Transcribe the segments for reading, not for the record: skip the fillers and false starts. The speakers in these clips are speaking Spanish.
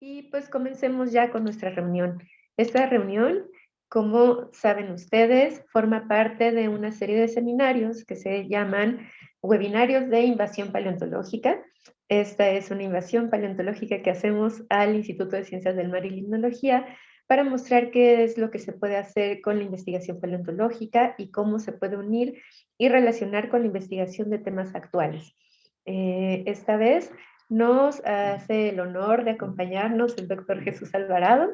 Y pues comencemos ya con nuestra reunión. Esta reunión, como saben ustedes, forma parte de una serie de seminarios que se llaman webinarios de invasión paleontológica. Esta es una invasión paleontológica que hacemos al Instituto de Ciencias del Mar y Limnología para mostrar qué es lo que se puede hacer con la investigación paleontológica y cómo se puede unir y relacionar con la investigación de temas actuales. Esta vez nos hace el honor de acompañarnos el doctor Jesús Alvarado.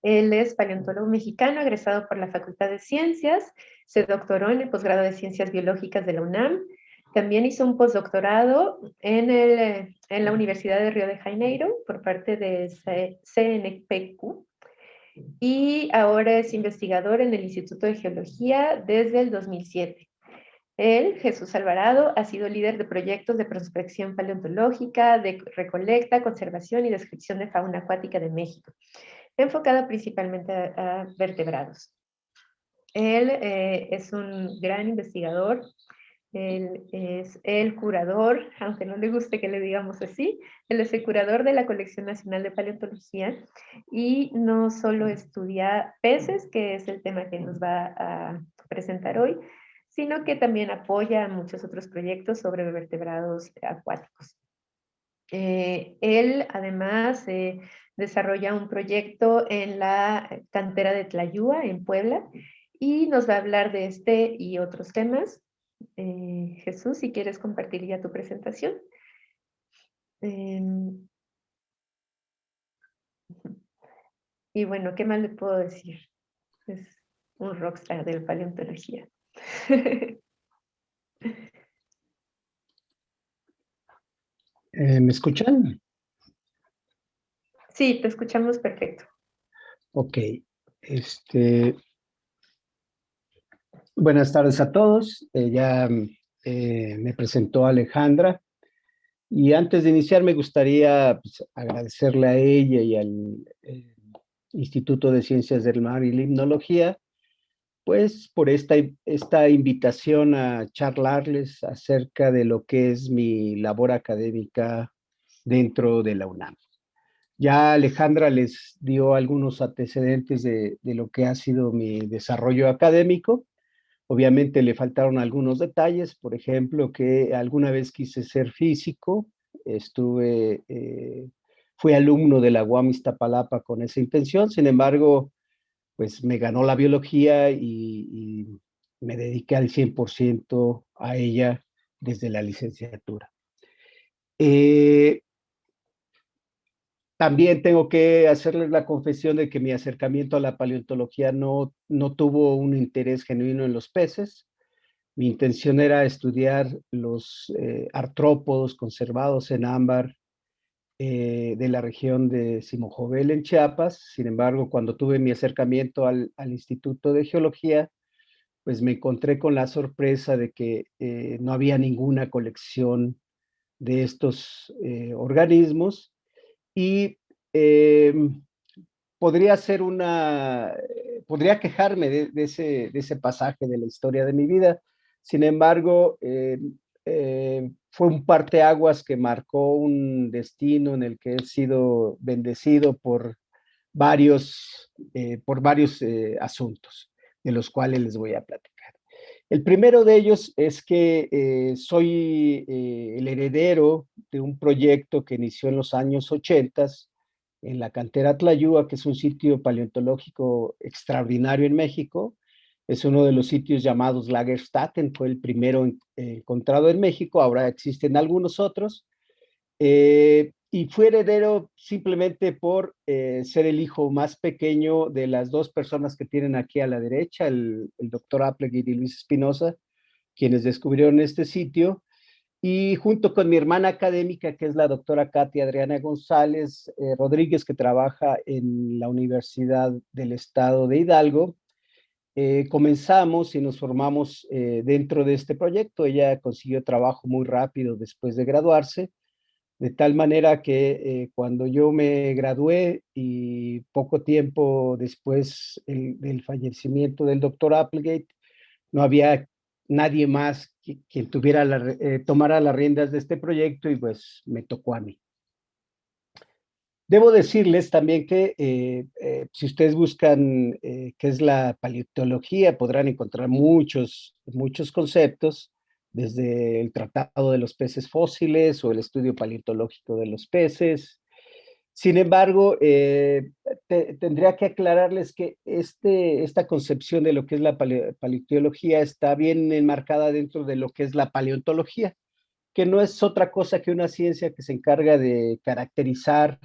Él es paleontólogo mexicano, egresado por la Facultad de Ciencias, se doctoró en el posgrado de Ciencias Biológicas de la UNAM, también hizo un postdoctorado en la Universidad de Río de Janeiro por parte de CNPq y ahora es investigador en el Instituto de Geología desde el 2007. Él, Jesús Alvarado, ha sido líder de proyectos de prospección paleontológica, de recolecta, conservación y descripción de fauna acuática de México, enfocada principalmente a vertebrados. Él es un gran investigador, él es el curador, aunque no le guste que le digamos así, él es el curador de la Colección Nacional de Paleontología y no solo estudia peces, que es el tema que nos va a presentar hoy, sino que también apoya muchos otros proyectos sobre vertebrados acuáticos. Él además desarrolla un proyecto en la cantera de Tlayúa, en Puebla, y nos va a hablar de este y otros temas. Jesús, si quieres compartir ya tu presentación. Em, y bueno, ¿qué más le puedo decir? Es un rockstar de la paleontología. ¿Me escuchan? Sí, te escuchamos perfecto. Ok. Buenas tardes a todos. Ya me presentó Alejandra. Y antes de iniciar, me gustaría pues, agradecerle a ella y al Instituto de Ciencias del Mar y Limnología, pues por esta invitación a charlarles acerca de lo que es mi labor académica dentro de la UNAM. Ya Alejandra les dio algunos antecedentes de lo que ha sido mi desarrollo académico. Obviamente le faltaron algunos detalles, por ejemplo, que alguna vez quise ser físico, fui alumno de la UAM Iztapalapa con esa intención, sin embargo, pues me ganó la biología y me dediqué al 100% a ella desde la licenciatura. También tengo que hacerles la confesión de que mi acercamiento a la paleontología no tuvo un interés genuino en los peces. Mi intención era estudiar los artrópodos conservados en ámbar de la región de Simojovel en Chiapas. Sin embargo, cuando tuve mi acercamiento al Instituto de Geología, pues me encontré con la sorpresa de que no había ninguna colección de estos organismos y eh, podría ser podría quejarme de ese pasaje de la historia de mi vida. Sin embargo, fue un parteaguas que marcó un destino en el que he sido bendecido por varios asuntos, de los cuales les voy a platicar. El primero de ellos es que soy el heredero de un proyecto que inició en los años 80 en la cantera Tlayúa, que es un sitio paleontológico extraordinario en México. Es uno de los sitios llamados Lagerstätten, fue el primero encontrado en México, ahora existen algunos otros. Y fui heredero simplemente por ser el hijo más pequeño de las dos personas que tienen aquí a la derecha, el doctor Applegate y Luis Espinosa, quienes descubrieron este sitio. Y junto con mi hermana académica, que es la doctora Katia Adriana González Rodríguez, que trabaja en la Universidad del Estado de Hidalgo, comenzamos y nos formamos dentro de este proyecto. Ella consiguió trabajo muy rápido después de graduarse, de tal manera que cuando yo me gradué y poco tiempo después del fallecimiento del doctor Applegate, no había nadie más quien tomara las riendas de este proyecto y pues me tocó a mí. Debo decirles también que si ustedes buscan qué es la paleontología, podrán encontrar muchos conceptos, desde el tratado de los peces fósiles o el estudio paleontológico de los peces. Sin embargo, tendría que aclararles que esta concepción de lo que es la paleontología está bien enmarcada dentro de lo que es la paleontología, que no es otra cosa que una ciencia que se encarga de caracterizar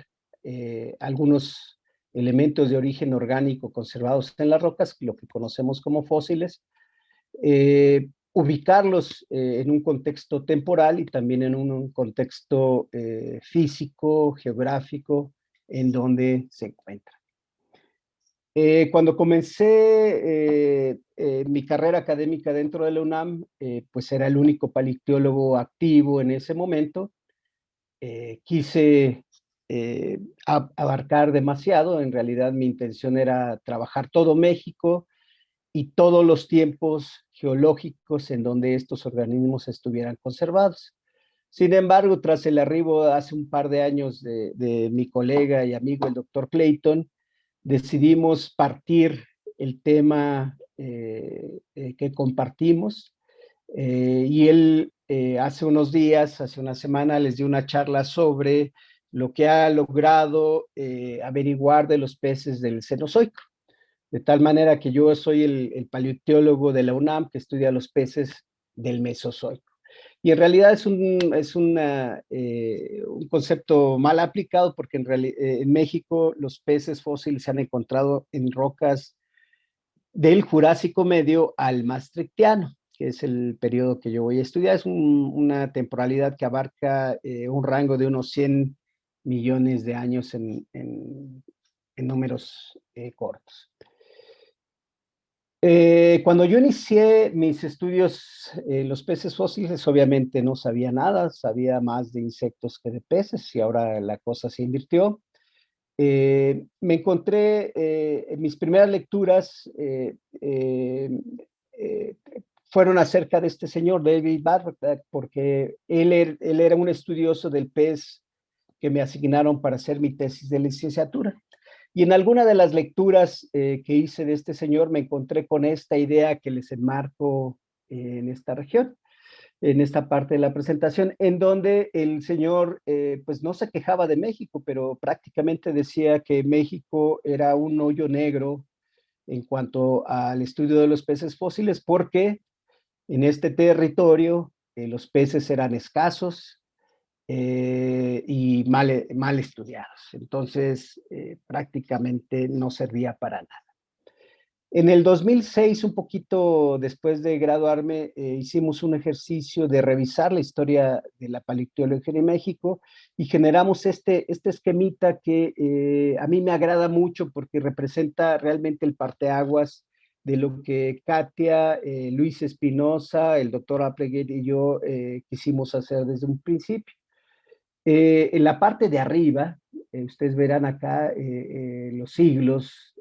algunos elementos de origen orgánico conservados en las rocas, lo que conocemos como fósiles, ubicarlos en un contexto temporal y también en un contexto físico, geográfico, en donde se encuentra. Cuando comencé mi carrera académica dentro de la UNAM, pues era el único paleontólogo activo en ese momento. Quise abarcar demasiado. En realidad mi intención era trabajar todo México y todos los tiempos geológicos en donde estos organismos estuvieran conservados. Sin embargo, tras el arribo hace un par de años de mi colega y amigo, el doctor Clayton, decidimos partir el tema que compartimos y él hace unos días, hace una semana, les dio una charla sobre lo que ha logrado averiguar de los peces del Cenozoico. De tal manera que yo soy el paleontólogo de la UNAM que estudia los peces del Mesozoico. Y en realidad un concepto mal aplicado porque en México los peces fósiles se han encontrado en rocas del Jurásico Medio al Maastrichtiano, que es el periodo que yo voy a estudiar. Es una temporalidad que abarca un rango de unos 100 millones de años en números cortos. Cuando yo inicié mis estudios en los peces fósiles, obviamente no sabía nada, sabía más de insectos que de peces y ahora la cosa se invirtió. Me encontré en mis primeras lecturas eh, fueron acerca de este señor, David Bartek, porque él era un estudioso del pez que me asignaron para hacer mi tesis de licenciatura. Y en alguna de las lecturas que hice de este señor me encontré con esta idea que les enmarco en esta región, en esta parte de la presentación, en donde el señor pues no se quejaba de México, pero prácticamente decía que México era un hoyo negro en cuanto al estudio de los peces fósiles, porque en este territorio los peces eran escasos, y mal estudiados. Entonces, prácticamente no servía para nada. En el 2006, un poquito después de graduarme, hicimos un ejercicio de revisar la historia de la paleontología en México y generamos este esquemita que a mí me agrada mucho porque representa realmente el parteaguas de lo que Katia, Luis Espinosa, el doctor Applegate y yo quisimos hacer desde un principio. En la parte de arriba, ustedes verán acá los siglos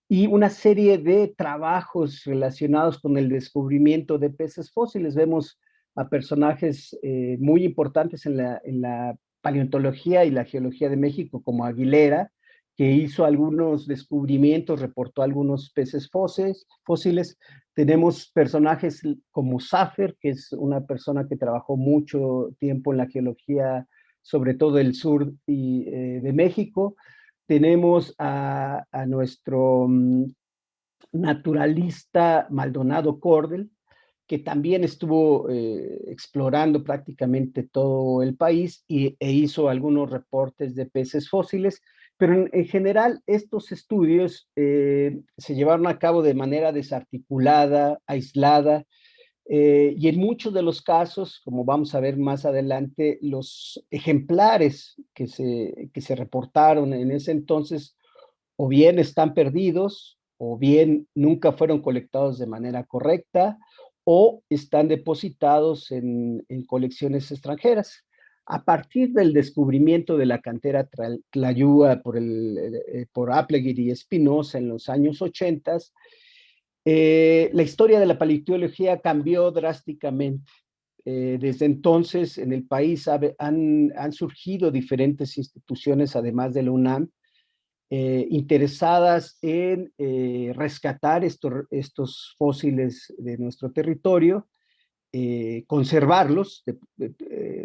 y una serie de trabajos relacionados con el descubrimiento de peces fósiles. Vemos a personajes muy importantes en la paleontología y la geología de México, como Aguilera, que hizo algunos descubrimientos, reportó algunos peces fósiles. Tenemos personajes como Safer, que es una persona que trabajó mucho tiempo en la geología, sobre todo del sur de México. Tenemos a nuestro naturalista Maldonado Cordel, que también estuvo explorando prácticamente todo el país e hizo algunos reportes de peces fósiles, pero en general estos estudios se llevaron a cabo de manera desarticulada, aislada, y en muchos de los casos, como vamos a ver más adelante, los ejemplares que se reportaron en ese entonces o bien están perdidos, o bien nunca fueron colectados de manera correcta, o están depositados en colecciones extranjeras. A partir del descubrimiento de la cantera Tlayúa por Applegate y Espinosa en los años 80, la historia de la paleontología cambió drásticamente. desde entonces en el país han surgido diferentes instituciones, además de la UNAM, interesadas en rescatar estos fósiles de nuestro territorio, conservarlos,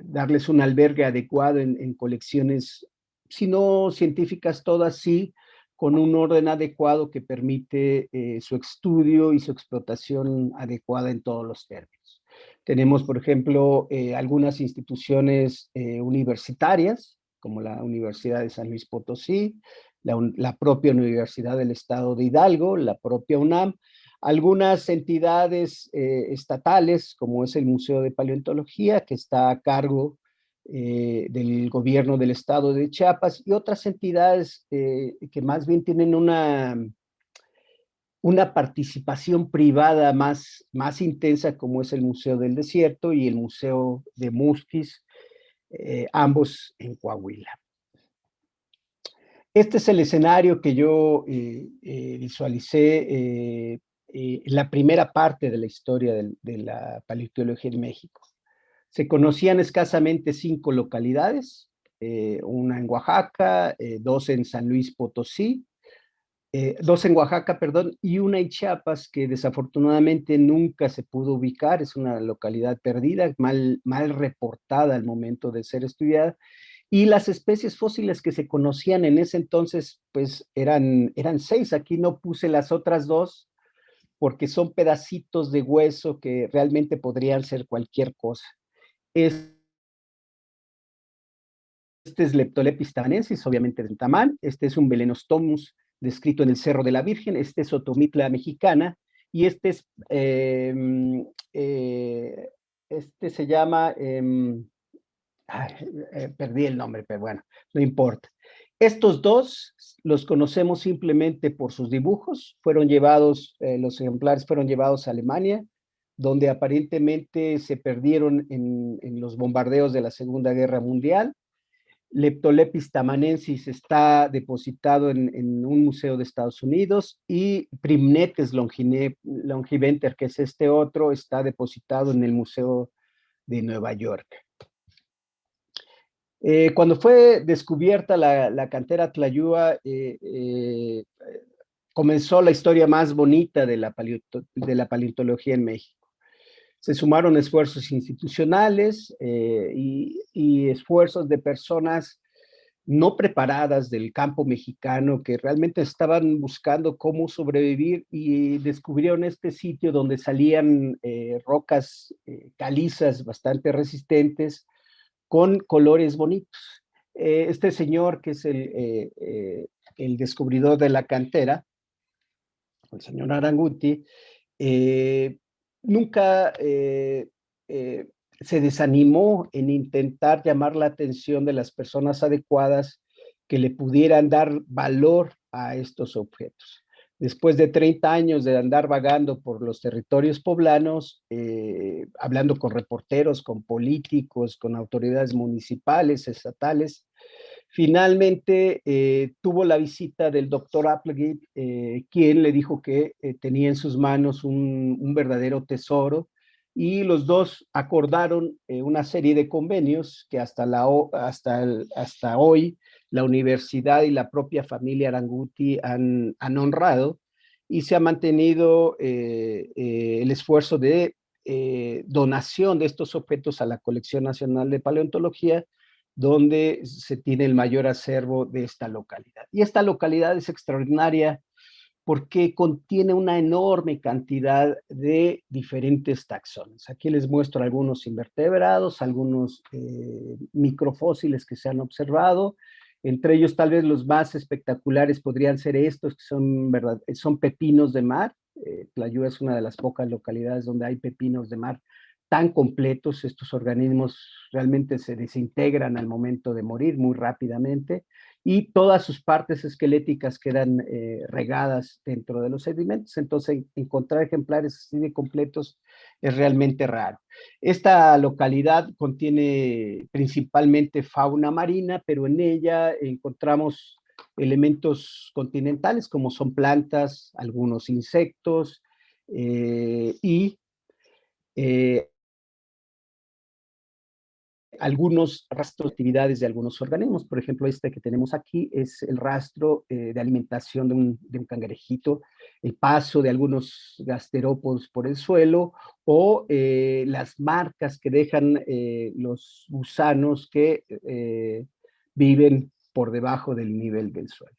darles un albergue adecuado en colecciones, si no científicas todas, sí, con un orden adecuado que permite su estudio y su explotación adecuada en todos los términos. Tenemos, por ejemplo, algunas instituciones universitarias, como la Universidad de San Luis Potosí, la propia Universidad del Estado de Hidalgo, la propia UNAM, algunas entidades estatales, como es el Museo de Paleontología, que está a cargo del gobierno del estado de Chiapas, y otras entidades que más bien tienen una participación privada más intensa, como es el Museo del Desierto y el Museo de Musquis, ambos en Coahuila. Este es el escenario que yo visualicé en la primera parte de la historia de la paleontología en México. Se conocían escasamente 5 localidades, una en Oaxaca, 2 en San Luis Potosí, 2 en Oaxaca, perdón, y una en Chiapas, que desafortunadamente nunca se pudo ubicar, es una localidad perdida, mal reportada al momento de ser estudiada, y las especies fósiles que se conocían en ese entonces, pues eran 6. Aquí no puse las otras 2 porque son pedacitos de hueso que realmente podrían ser cualquier cosa. Este es Leptolepis tamanensis, obviamente de Tamán. Este es un Belenostomus descrito en el Cerro de la Virgen. Este es Otomitla mexicana. Y este es, este se llama, perdí el nombre, pero bueno, no importa. Estos dos los conocemos simplemente por sus dibujos. Fueron llevados, los ejemplares fueron llevados a Alemania, donde aparentemente se perdieron en los bombardeos de la Segunda Guerra Mundial. Leptolepis tamanensis está depositado en un museo de Estados Unidos, y Primnetes longiventer, que es este otro, está depositado en el Museo de Nueva York. Cuando fue descubierta la cantera Tlayúa, comenzó la historia más bonita de la paleontología en México. Se sumaron esfuerzos institucionales y esfuerzos de personas no preparadas del campo mexicano, que realmente estaban buscando cómo sobrevivir, y descubrieron este sitio donde salían rocas calizas bastante resistentes con colores bonitos. Este señor, que es el descubridor de la cantera, el señor Aranguti, nunca se desanimó en intentar llamar la atención de las personas adecuadas que le pudieran dar valor a estos objetos. Después de 30 años de andar vagando por los territorios poblanos, hablando con reporteros, con políticos, con autoridades municipales, estatales, finalmente tuvo la visita del doctor Applegate, quien le dijo que tenía en sus manos un verdadero tesoro, y los dos acordaron una serie de convenios que hasta hoy la universidad y la propia familia Aranguti han honrado, y se ha mantenido el esfuerzo de donación de estos objetos a la Colección Nacional de Paleontología, donde se tiene el mayor acervo de esta localidad. Y esta localidad es extraordinaria porque contiene una enorme cantidad de diferentes taxones. Aquí les muestro algunos invertebrados, algunos microfósiles que se han observado. Entre ellos, tal vez los más espectaculares podrían ser estos, que son pepinos de mar. Tlayúa es una de las pocas localidades donde hay pepinos de mar tan completos. Estos organismos realmente se desintegran al momento de morir muy rápidamente, y todas sus partes esqueléticas quedan regadas dentro de los sedimentos. Entonces, encontrar ejemplares así de completos es realmente raro. Esta localidad contiene principalmente fauna marina, pero en ella encontramos elementos continentales, como son plantas, algunos insectos, y algunos rastros de actividades de algunos organismos. Por ejemplo, este que tenemos aquí es el rastro de alimentación de un cangrejito, el paso de algunos gasterópodos por el suelo o las marcas que dejan los gusanos que viven por debajo del nivel del suelo.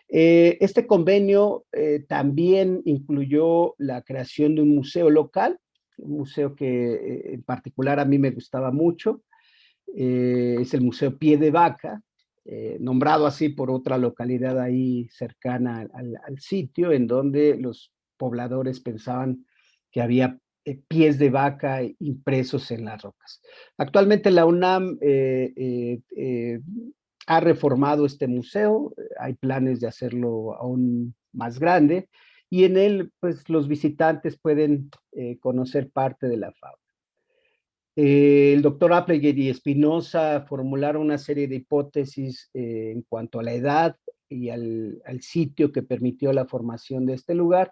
Este convenio también incluyó la creación de un museo local, un museo que en particular a mí me gustaba mucho, es el Museo Pie de Vaca, nombrado así por otra localidad ahí cercana al sitio, en donde los pobladores pensaban que había pies de vaca impresos en las rocas. Actualmente la UNAM ha reformado este museo, hay planes de hacerlo aún más grande, y en él pues los visitantes pueden conocer parte de la fauna. El doctor Applegate y Espinosa formularon una serie de hipótesis en cuanto a la edad y al sitio que permitió la formación de este lugar.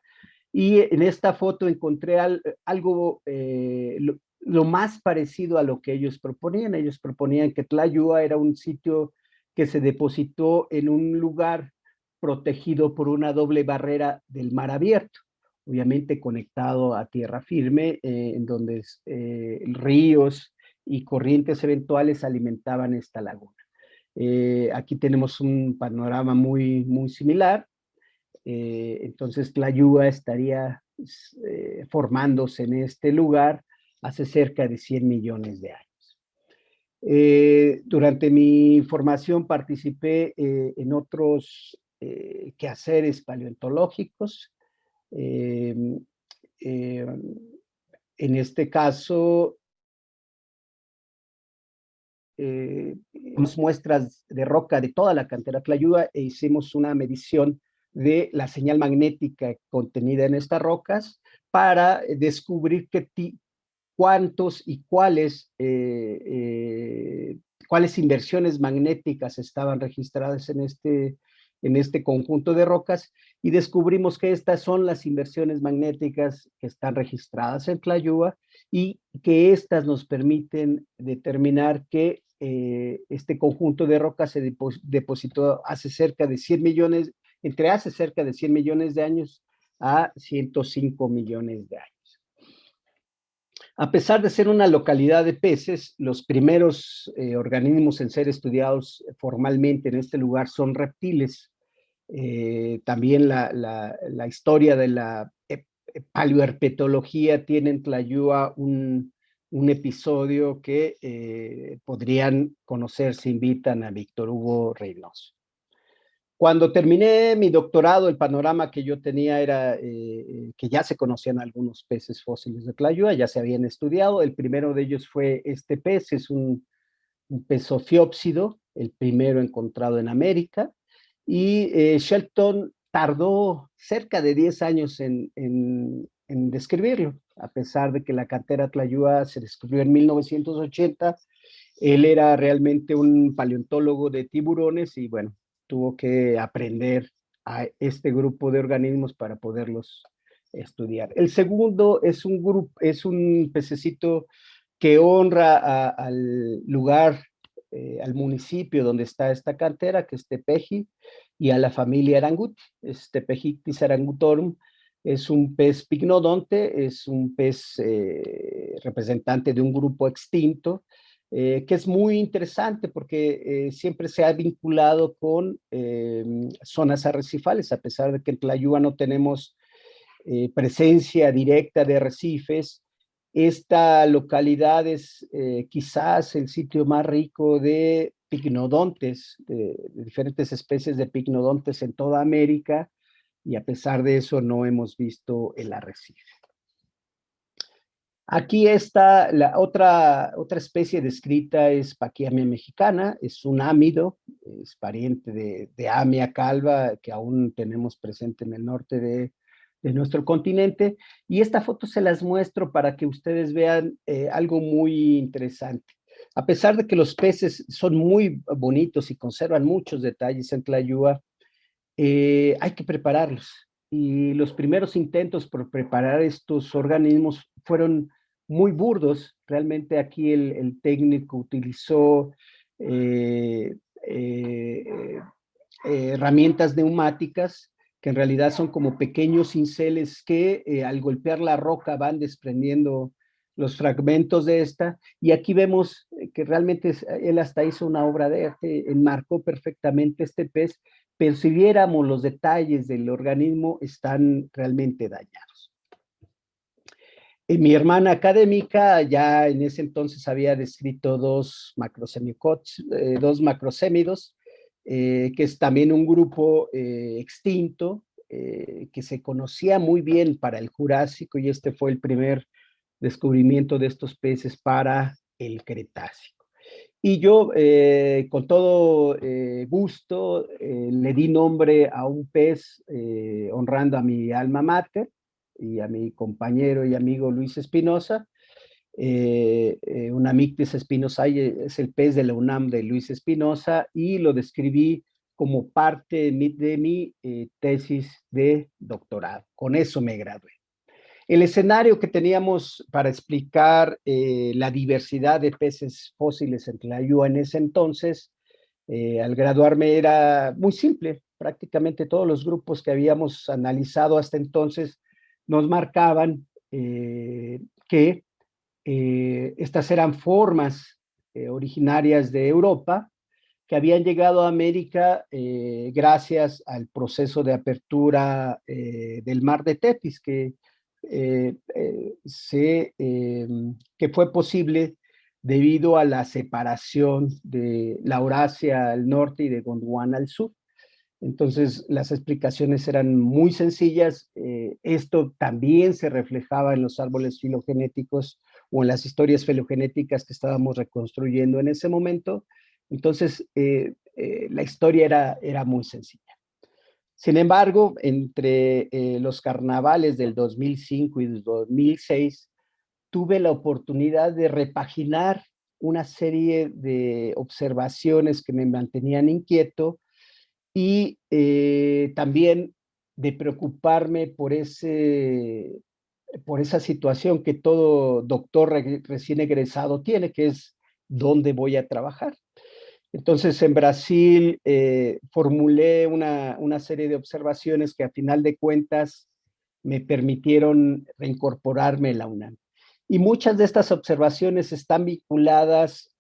Y en esta foto encontré algo, lo más parecido a lo que ellos proponían. Ellos proponían que Tlayúa era un sitio que se depositó en un lugar protegido por una doble barrera del mar abierto, obviamente conectado a tierra firme, en donde ríos y corrientes eventuales alimentaban esta laguna. Aquí tenemos un panorama muy similar. Entonces, Tlayúa estaría formándose en este lugar hace cerca de 100 millones de años. Durante mi formación participé en otros quehaceres paleontológicos. Eh, eh, en este caso, muestras de roca de toda la cantera Tlayúa e hicimos una medición de la señal magnética contenida en estas rocas para descubrir cuántos y cuáles inversiones magnéticas estaban registradas en este conjunto de rocas, y descubrimos que estas son las inversiones magnéticas que están registradas en Tlayúa y que estas nos permiten determinar que este conjunto de rocas se depositó hace cerca de 100 millones, hace cerca de 100 millones de años a 105 millones de años. A pesar de ser una localidad de peces, los primeros organismos en ser estudiados formalmente en este lugar son reptiles. También la historia de la paleoherpetología tiene en Tlayúa un episodio que podrían conocer si invitan a Víctor Hugo Reynoso. Cuando terminé mi doctorado, el panorama que yo tenía era que ya se conocían algunos peces fósiles de Tlayúa, ya se habían estudiado. El primero de ellos fue este pez, es un pez ofiópsido, el primero encontrado en América. Y Shelton tardó cerca de 10 años en describirlo, a pesar de que la cantera Tlayúa se descubrió en 1980. Él era realmente un paleontólogo de tiburones y bueno, tuvo que aprender a este grupo de organismos para poderlos estudiar. El segundo es un pececito que honra al lugar, al municipio donde está esta cantera, que es Tepeji, y a la familia Aranguti. Tepejictis arangutorum es un pez picnodonte, es un pez representante de un grupo extinto, que es muy interesante porque siempre se ha vinculado con zonas arrecifales, a pesar de que en Tlayúa no tenemos presencia directa de arrecifes. Esta localidad es quizás el sitio más rico de picnodontes, de diferentes especies de picnodontes en toda América, y a pesar de eso no hemos visto el arrecife. Aquí está la otra especie descrita, es Paquiamia mexicana, es un ámido, es pariente de Amia calva, que aún tenemos presente en el norte de nuestro continente. Y esta foto se las muestro para que ustedes vean algo muy interesante. A pesar de que los peces son muy bonitos y conservan muchos detalles en Tlayúa, hay que prepararlos. Y los primeros intentos por preparar estos organismos fueron muy burdos. Realmente aquí el técnico utilizó eh, eh, herramientas neumáticas que en realidad son como pequeños cinceles que al golpear la roca van desprendiendo los fragmentos de esta, y aquí vemos que realmente él hasta hizo una obra de arte, enmarcó perfectamente este pez, pero si viéramos los detalles del organismo, están realmente dañados. Mi hermana académica ya en ese entonces había descrito dos macrosémidos, que es también un grupo extinto, que se conocía muy bien para el Jurásico, y este fue el primer descubrimiento de estos peces para el Cretácico. Y yo, con todo gusto, le di nombre a un pez, honrando a mi alma mater y a mi compañero y amigo Luis Espinosa. Una Mictis espinosae es el pez de la UNAM de Luis Espinosa, y lo describí como parte de mi tesis de doctorado. Con eso me gradué. El escenario que teníamos para explicar la diversidad de peces fósiles en Tlayúa en ese entonces, al graduarme, era muy simple. Prácticamente todos los grupos que habíamos analizado hasta entonces nos marcaban que estas eran formas originarias de Europa que habían llegado a América gracias al proceso de apertura del mar de Tetis, que fue posible debido a la separación de la Eurasia al norte y de Gondwana al sur. Entonces, las explicaciones eran muy sencillas. Esto también se reflejaba en los árboles filogenéticos o en las historias filogenéticas que estábamos reconstruyendo en ese momento. Entonces, la historia era muy sencilla. Sin embargo, entre los carnavales del 2005 y del 2006, tuve la oportunidad de repaginar una serie de observaciones que me mantenían inquieto, y también de preocuparme por esa situación que todo doctor recién egresado tiene, que es dónde voy a trabajar. Entonces, en Brasil formulé una serie de observaciones que a final de cuentas me permitieron reincorporarme a la UNAM. Y muchas de estas observaciones están vinculadas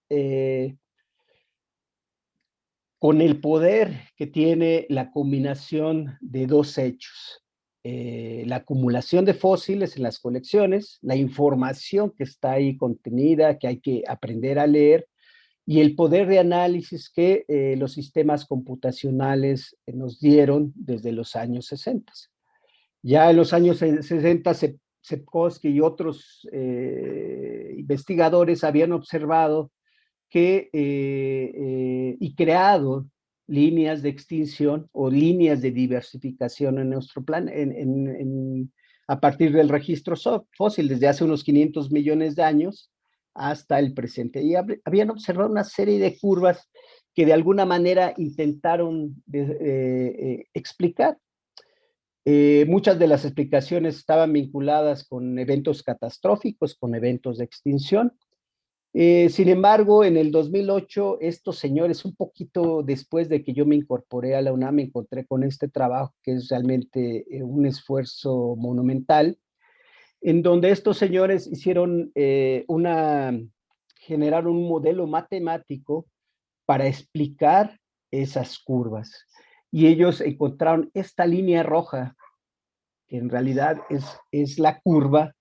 con el poder que tiene la combinación de dos hechos. La acumulación de fósiles en las colecciones, la información que está ahí contenida, que hay que aprender a leer, y el poder de análisis que los sistemas computacionales nos dieron desde los años 60. Ya en los años 60, Sepkoski y otros investigadores habían observado y creado líneas de extinción o líneas de diversificación en nuestro plan a partir del registro fósil desde hace unos 500 millones de años hasta el presente. Y habían observado una serie de curvas que de alguna manera intentaron explicar. Muchas de las explicaciones estaban vinculadas con eventos catastróficos, con eventos de extinción. Sin embargo, en el 2008, estos señores, un poquito después de que yo me incorporé a la UNAM, me encontré con este trabajo que es realmente un esfuerzo monumental, en donde estos señores generaron un modelo matemático para explicar esas curvas. Y ellos encontraron esta línea roja, que en realidad es la curva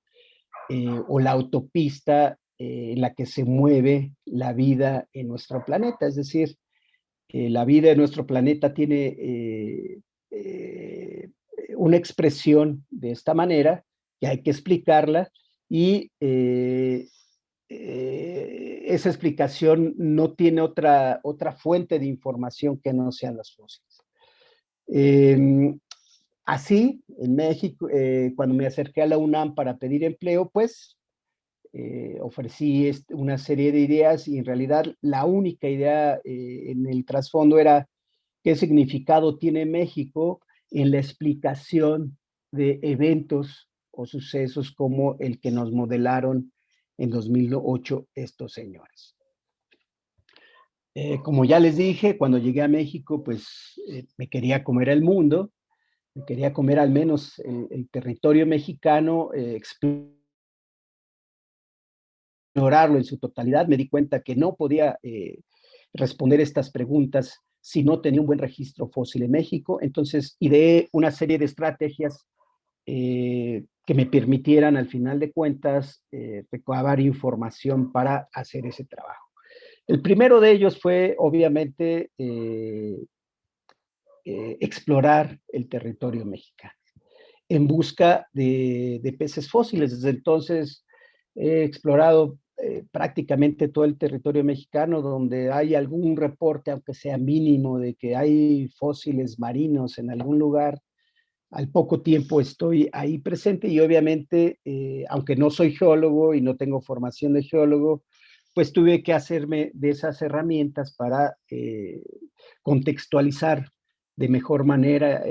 o la autopista en la que se mueve la vida en nuestro planeta. Es decir, la vida en nuestro planeta tiene una expresión de esta manera, que hay que explicarla, y esa explicación no tiene otra fuente de información que no sean las fósiles. Así, en México, cuando me acerqué a la UNAM para pedir empleo, pues ofrecí una serie de ideas, y en realidad la única idea en el trasfondo era qué significado tiene México en la explicación de eventos o sucesos como el que nos modelaron en 2008 estos señores. Como ya les dije, cuando llegué a México, pues me quería comer el mundo, me quería comer al menos el territorio mexicano, explorarlo en su totalidad. Me di cuenta que no podía responder estas preguntas si no tenía un buen registro fósil en México. Entonces, ideé una serie de estrategias que me permitieran, al final de cuentas, recabar información para hacer ese trabajo. El primero de ellos fue, obviamente, explorar el territorio mexicano en busca de peces fósiles. Desde entonces he explorado prácticamente todo el territorio mexicano donde hay algún reporte, aunque sea mínimo, de que hay fósiles marinos en algún lugar. Al poco tiempo estoy ahí presente y obviamente, aunque no soy geólogo y no tengo formación de geólogo, pues tuve que hacerme de esas herramientas para contextualizar de mejor manera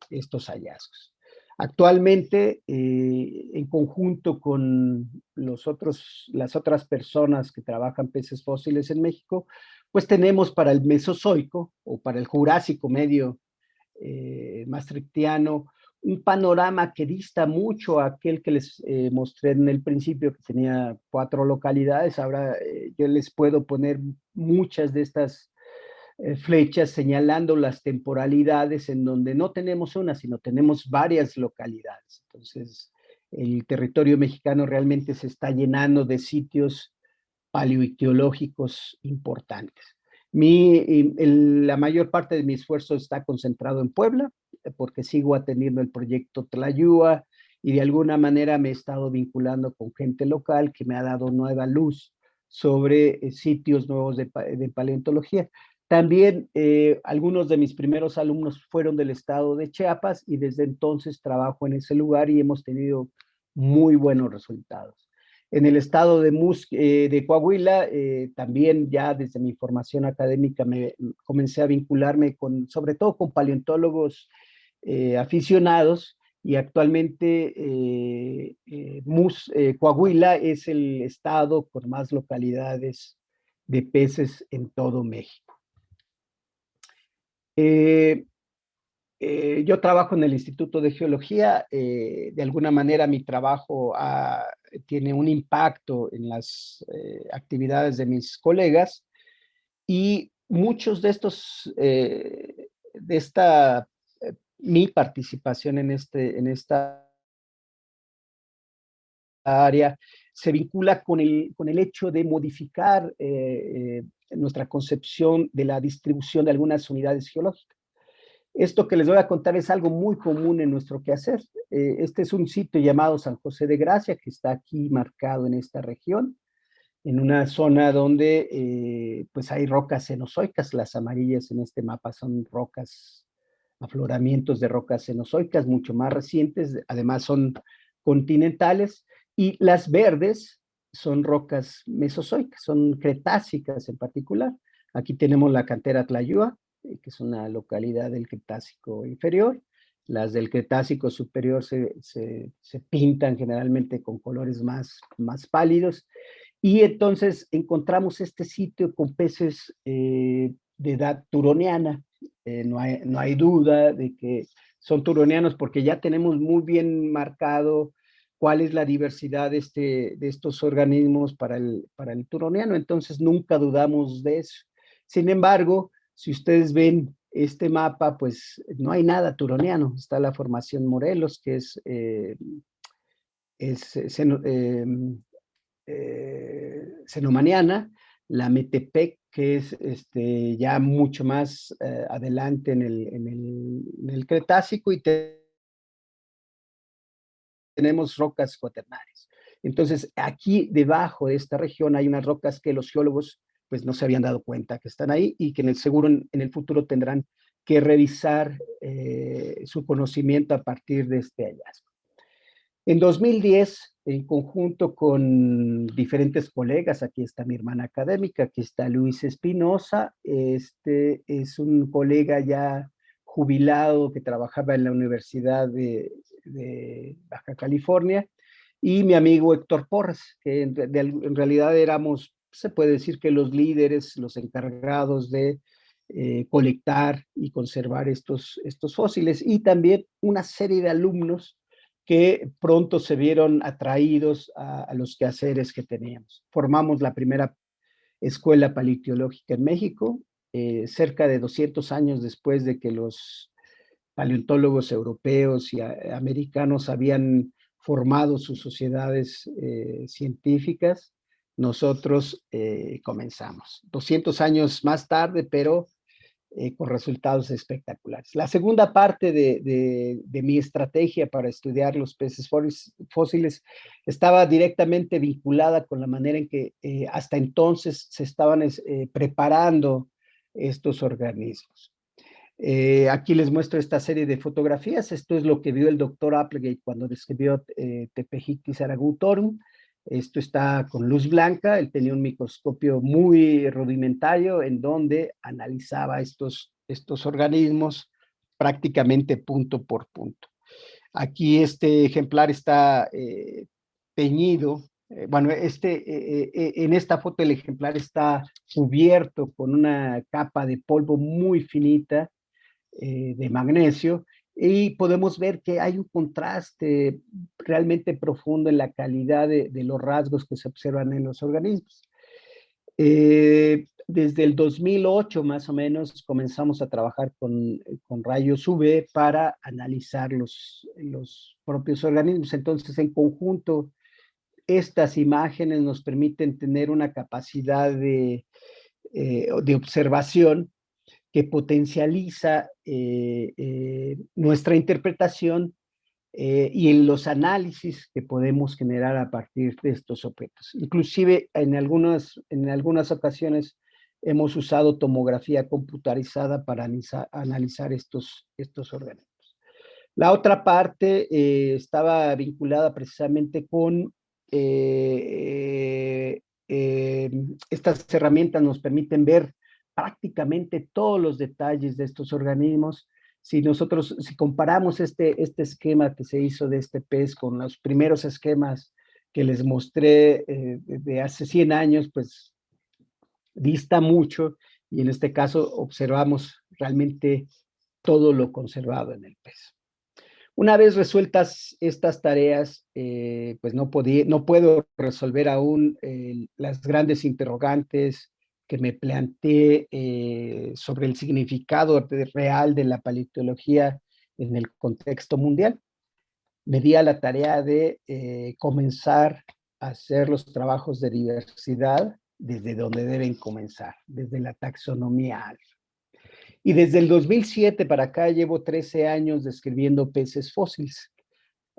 estos hallazgos. Actualmente, en conjunto con las otras personas que trabajan peces fósiles en México, pues tenemos para el Mesozoico o para el Jurásico medio maastrichtiano un panorama que dista mucho a aquel que les mostré en el principio, que tenía 4 localidades. Ahora yo les puedo poner muchas de estas flechas señalando las temporalidades en donde no tenemos una, sino tenemos varias localidades. Entonces, el territorio mexicano realmente se está llenando de sitios paleoictiológicos importantes. La mayor parte de mi esfuerzo está concentrado en Puebla, porque sigo atendiendo el proyecto Tlayúa y de alguna manera me he estado vinculando con gente local que me ha dado nueva luz sobre sitios nuevos de paleontología. También algunos de mis primeros alumnos fueron del estado de Chiapas y desde entonces trabajo en ese lugar y hemos tenido muy buenos resultados. En el estado de Coahuila, también ya desde mi formación académica me comencé a vincularme sobre todo con paleontólogos aficionados y actualmente Coahuila es el estado con más localidades de peces en todo México. Yo trabajo en el Instituto de Geología. De alguna manera mi trabajo tiene un impacto en las actividades de mis colegas y muchos de mi participación en esta área se vincula con el hecho de modificar nuestra concepción de la distribución de algunas unidades geológicas. Esto que les voy a contar es algo muy común en nuestro quehacer. Este es un sitio llamado San José de Gracia, que está aquí marcado en esta región, en una zona donde pues hay rocas cenozoicas. Las amarillas en este mapa son rocas, afloramientos de rocas cenozoicas mucho más recientes, además son continentales, y las verdes son rocas mesozoicas, son cretácicas en particular. Aquí tenemos la cantera Tlayúa, que es una localidad del Cretácico inferior. Las del Cretácico superior se pintan generalmente con colores más pálidos. Y entonces encontramos este sitio con peces de edad turoniana. No hay duda de que son turonianos porque ya tenemos muy bien marcado cuál es la diversidad de estos organismos para el turoniano. Entonces nunca dudamos de eso. Sin embargo, si ustedes ven este mapa, pues no hay nada turoniano. Está la formación Morelos, que es cenomaniana, la Metepec, que es ya mucho más adelante en el Cretácico, y tenemos rocas cuaternarias. Entonces, aquí debajo de esta región hay unas rocas que los geólogos pues no se habían dado cuenta que están ahí y que seguro en el futuro tendrán que revisar su conocimiento a partir de este hallazgo. En 2010, en conjunto con diferentes colegas, aquí está mi hermana académica, aquí está Luis Espinosa, este es un colega ya jubilado que trabajaba en la Universidad de Baja California, y mi amigo Héctor Porras, que en realidad éramos, se puede decir que los líderes, los encargados de colectar y conservar estos fósiles, y también una serie de alumnos que pronto se vieron atraídos a los quehaceres que teníamos. Formamos la primera escuela paleontológica en México, cerca de 200 años después de que los paleontólogos europeos y americanos habían formado sus sociedades científicas. Nosotros comenzamos 200 años más tarde, pero con resultados espectaculares. La segunda parte de mi estrategia para estudiar los peces fósiles estaba directamente vinculada con la manera en que hasta entonces se estaban preparando estos organismos. Aquí les muestro esta serie de fotografías. Esto es lo que vio el doctor Applegate cuando describió Tepehictis aragutorum. Esto está con luz blanca. Él tenía un microscopio muy rudimentario en donde analizaba estos organismos prácticamente punto por punto. Aquí este ejemplar está teñido. Bueno, en esta foto el ejemplar está cubierto con una capa de polvo muy finita de magnesio, y podemos ver que hay un contraste realmente profundo en la calidad de los rasgos que se observan en los organismos. Desde el 2008 más o menos comenzamos a trabajar con rayos UV para analizar los propios organismos. Entonces, en conjunto, estas imágenes nos permiten tener una capacidad de observación que potencializa nuestra interpretación y en los análisis que podemos generar a partir de estos objetos. Inclusive en algunas ocasiones hemos usado tomografía computarizada para analizar estos organismos. La otra parte estaba vinculada precisamente con estas herramientas nos permiten ver prácticamente todos los detalles de estos organismos. Si comparamos este esquema que se hizo de este pez con los primeros esquemas que les mostré de hace 100 años, pues dista mucho, y en este caso observamos realmente todo lo conservado en el pez. Una vez resueltas estas tareas, pues no puedo resolver aún las grandes interrogantes que me planteé sobre el significado real de la paleontología en el contexto mundial. Me di a la tarea de comenzar a hacer los trabajos de diversidad desde donde deben comenzar, desde la taxonomía alfa. Y desde el 2007 para acá llevo 13 años describiendo peces fósiles.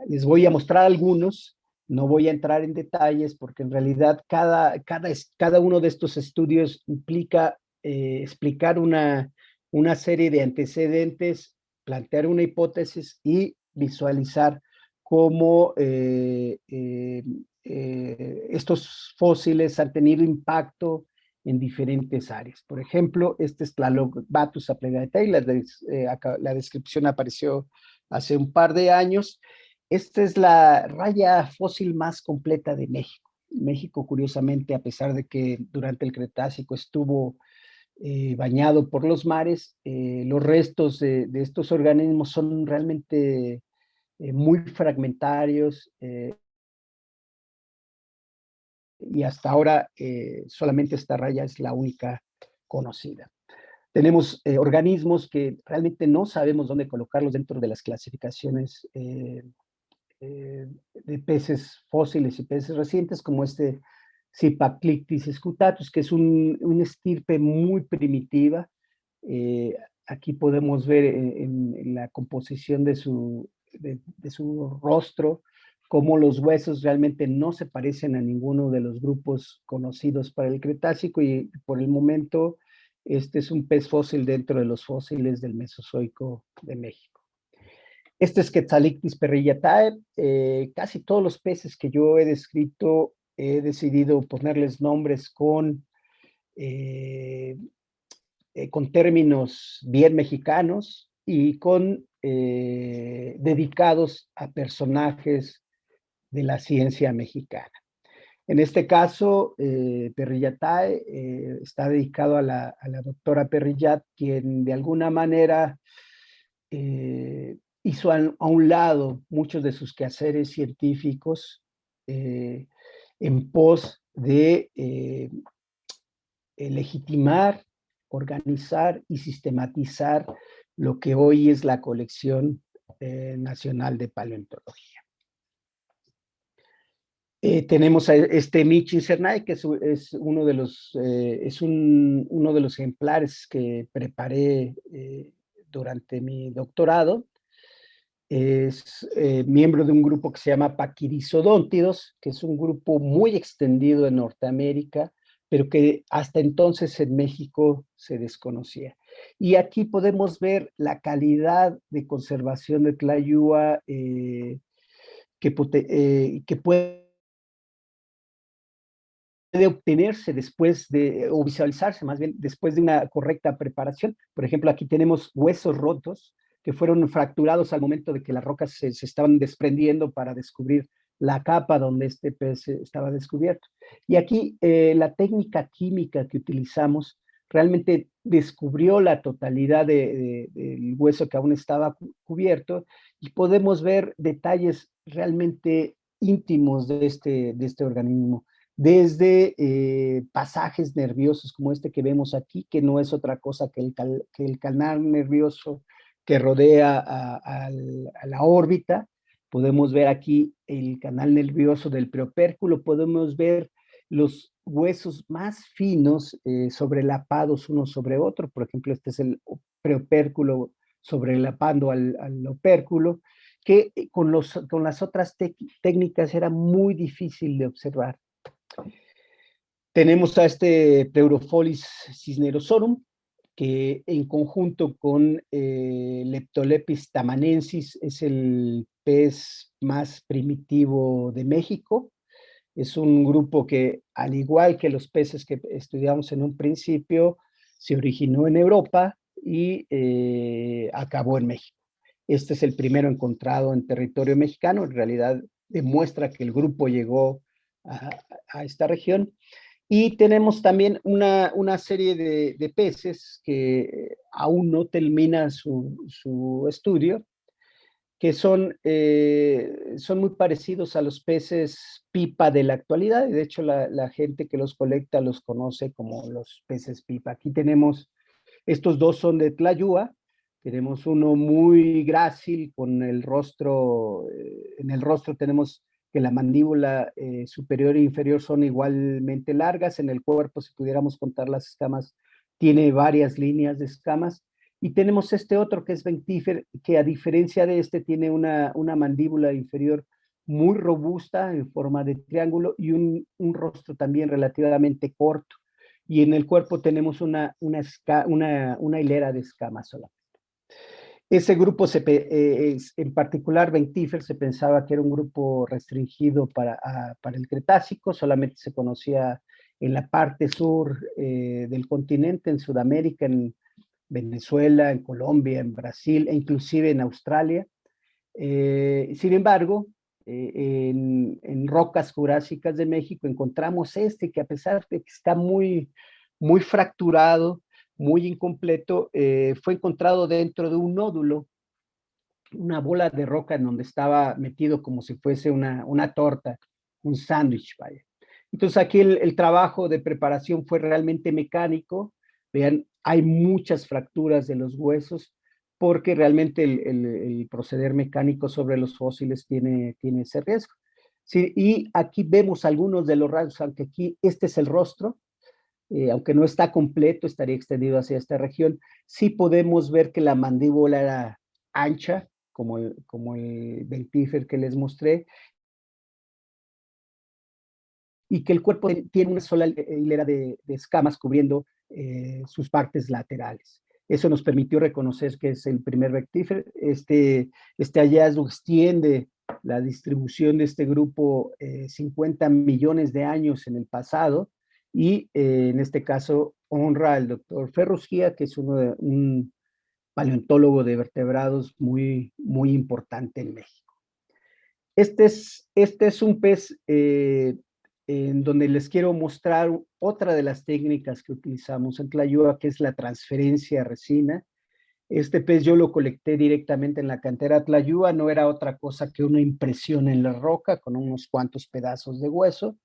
Les voy a mostrar algunos, no voy a entrar en detalles porque en realidad cada uno de estos estudios implica explicar una serie de antecedentes, plantear una hipótesis y visualizar cómo estos fósiles han tenido impacto en diferentes áreas. Por ejemplo, este es Tlalogbatus aplegatai, la descripción apareció hace un par de años. Esta es la raya fósil más completa de México. México, curiosamente, a pesar de que durante el Cretácico estuvo bañado por los mares, los restos de estos organismos son realmente muy fragmentarios, y hasta ahora solamente esta raya es la única conocida. Tenemos organismos que realmente no sabemos dónde colocarlos dentro de las clasificaciones de peces fósiles y peces recientes, como este Zipaclictis scutatus, que es un estirpe muy primitiva. Aquí podemos ver en la composición de su rostro cómo los huesos realmente no se parecen a ninguno de los grupos conocidos para el Cretácico, y por el momento este es un pez fósil dentro de los fósiles del Mesozoico de México. Este es Quetzalictis perrillatae. Casi todos los peces que yo he descrito he decidido ponerles nombres con términos bien mexicanos y dedicados a personajes de la ciencia mexicana. En este caso, Perrillatae está dedicado a la doctora Perrillat, quien de alguna manera hizo a un lado muchos de sus quehaceres científicos en pos de legitimar, organizar y sistematizar lo que hoy es la colección nacional de paleontología. Tenemos a este Michin Cernay, que es uno de los, uno de los ejemplares que preparé durante mi doctorado. Es miembro de un grupo que se llama Paquirisodóntidos, que es un grupo muy extendido en Norteamérica, pero que hasta entonces en México se desconocía. Y aquí podemos ver la calidad de conservación de Tlayúa que puede obtenerse después de, o visualizarse más bien, después de una correcta preparación. Por ejemplo, aquí tenemos huesos rotos que fueron fracturados al momento de que las rocas se estaban desprendiendo para descubrir la capa donde este pez estaba descubierto. Y aquí la técnica química que utilizamos realmente descubrió la totalidad del hueso que aún estaba cubierto y podemos ver detalles realmente íntimos de este organismo, desde pasajes nerviosos como este que vemos aquí, que no es otra cosa que el canal nervioso que rodea a la órbita. Podemos ver aquí el canal nervioso del preopérculo, podemos ver los huesos más finos sobrelapados uno sobre otro. Por ejemplo, este es el preopérculo sobrelapando al opérculo, que con las otras técnicas era muy difícil de observar. Tenemos a este Pleuropholis cisnerosorum, que en conjunto con Leptolepis tamanensis es el pez más primitivo de México. Es un grupo que, al igual que los peces que estudiamos en un principio, se originó en Europa y acabó en México. Este es el primero encontrado en territorio mexicano. En realidad demuestra que el grupo llegó a esta región. Y tenemos también una serie de peces que aún no termina su estudio, que son muy parecidos a los peces pipa de la actualidad. De hecho, la gente que los colecta los conoce como los peces pipa. Aquí tenemos, estos dos son de Tlayúa. Tenemos uno muy grácil con el rostro, en el rostro tenemos que la mandíbula superior e inferior son igualmente largas. En el cuerpo, si pudiéramos contar las escamas, tiene varias líneas de escamas. Y tenemos este otro que es Ventífer, que a diferencia de este tiene una mandíbula inferior muy robusta en forma de triángulo y un rostro también relativamente corto. Y en el cuerpo tenemos una hilera de escamas solamente. Ese grupo, en particular Ventífer, se pensaba que era un grupo restringido para el Cretácico, solamente se conocía en la parte sur del continente, en Sudamérica, en Venezuela, en Colombia, en Brasil e inclusive en Australia. Sin embargo, en rocas jurásicas de México encontramos este que, a pesar de que está muy fracturado, muy incompleto, fue encontrado dentro de un nódulo, una bola de roca en donde estaba metido como si fuese una torta, un sándwich, vaya. Entonces aquí el trabajo de preparación fue realmente mecánico. Vean, hay muchas fracturas de los huesos porque realmente el proceder mecánico sobre los fósiles tiene ese riesgo. Sí, y aquí vemos algunos de los rasgos, aunque aquí este es el rostro, aunque no está completo, estaría extendido hacia esta región. Sí podemos ver que la mandíbula era ancha, como el Ventífer que les mostré, y que el cuerpo tiene una sola hilera de escamas cubriendo sus partes laterales. Eso nos permitió reconocer que es el primer Ventífer. Este hallazgo extiende la distribución de este grupo 50 millones de años en el pasado, y en este caso honra al doctor Ferrugía, que es un paleontólogo de vertebrados muy importante en México. Este es un pez en donde les quiero mostrar otra de las técnicas que utilizamos en Tlayuda, que es la transferencia a resina. Este pez yo lo colecté directamente en la cantera Tlayuda, no era otra cosa que una impresión en la roca con unos cuantos pedazos de hueso.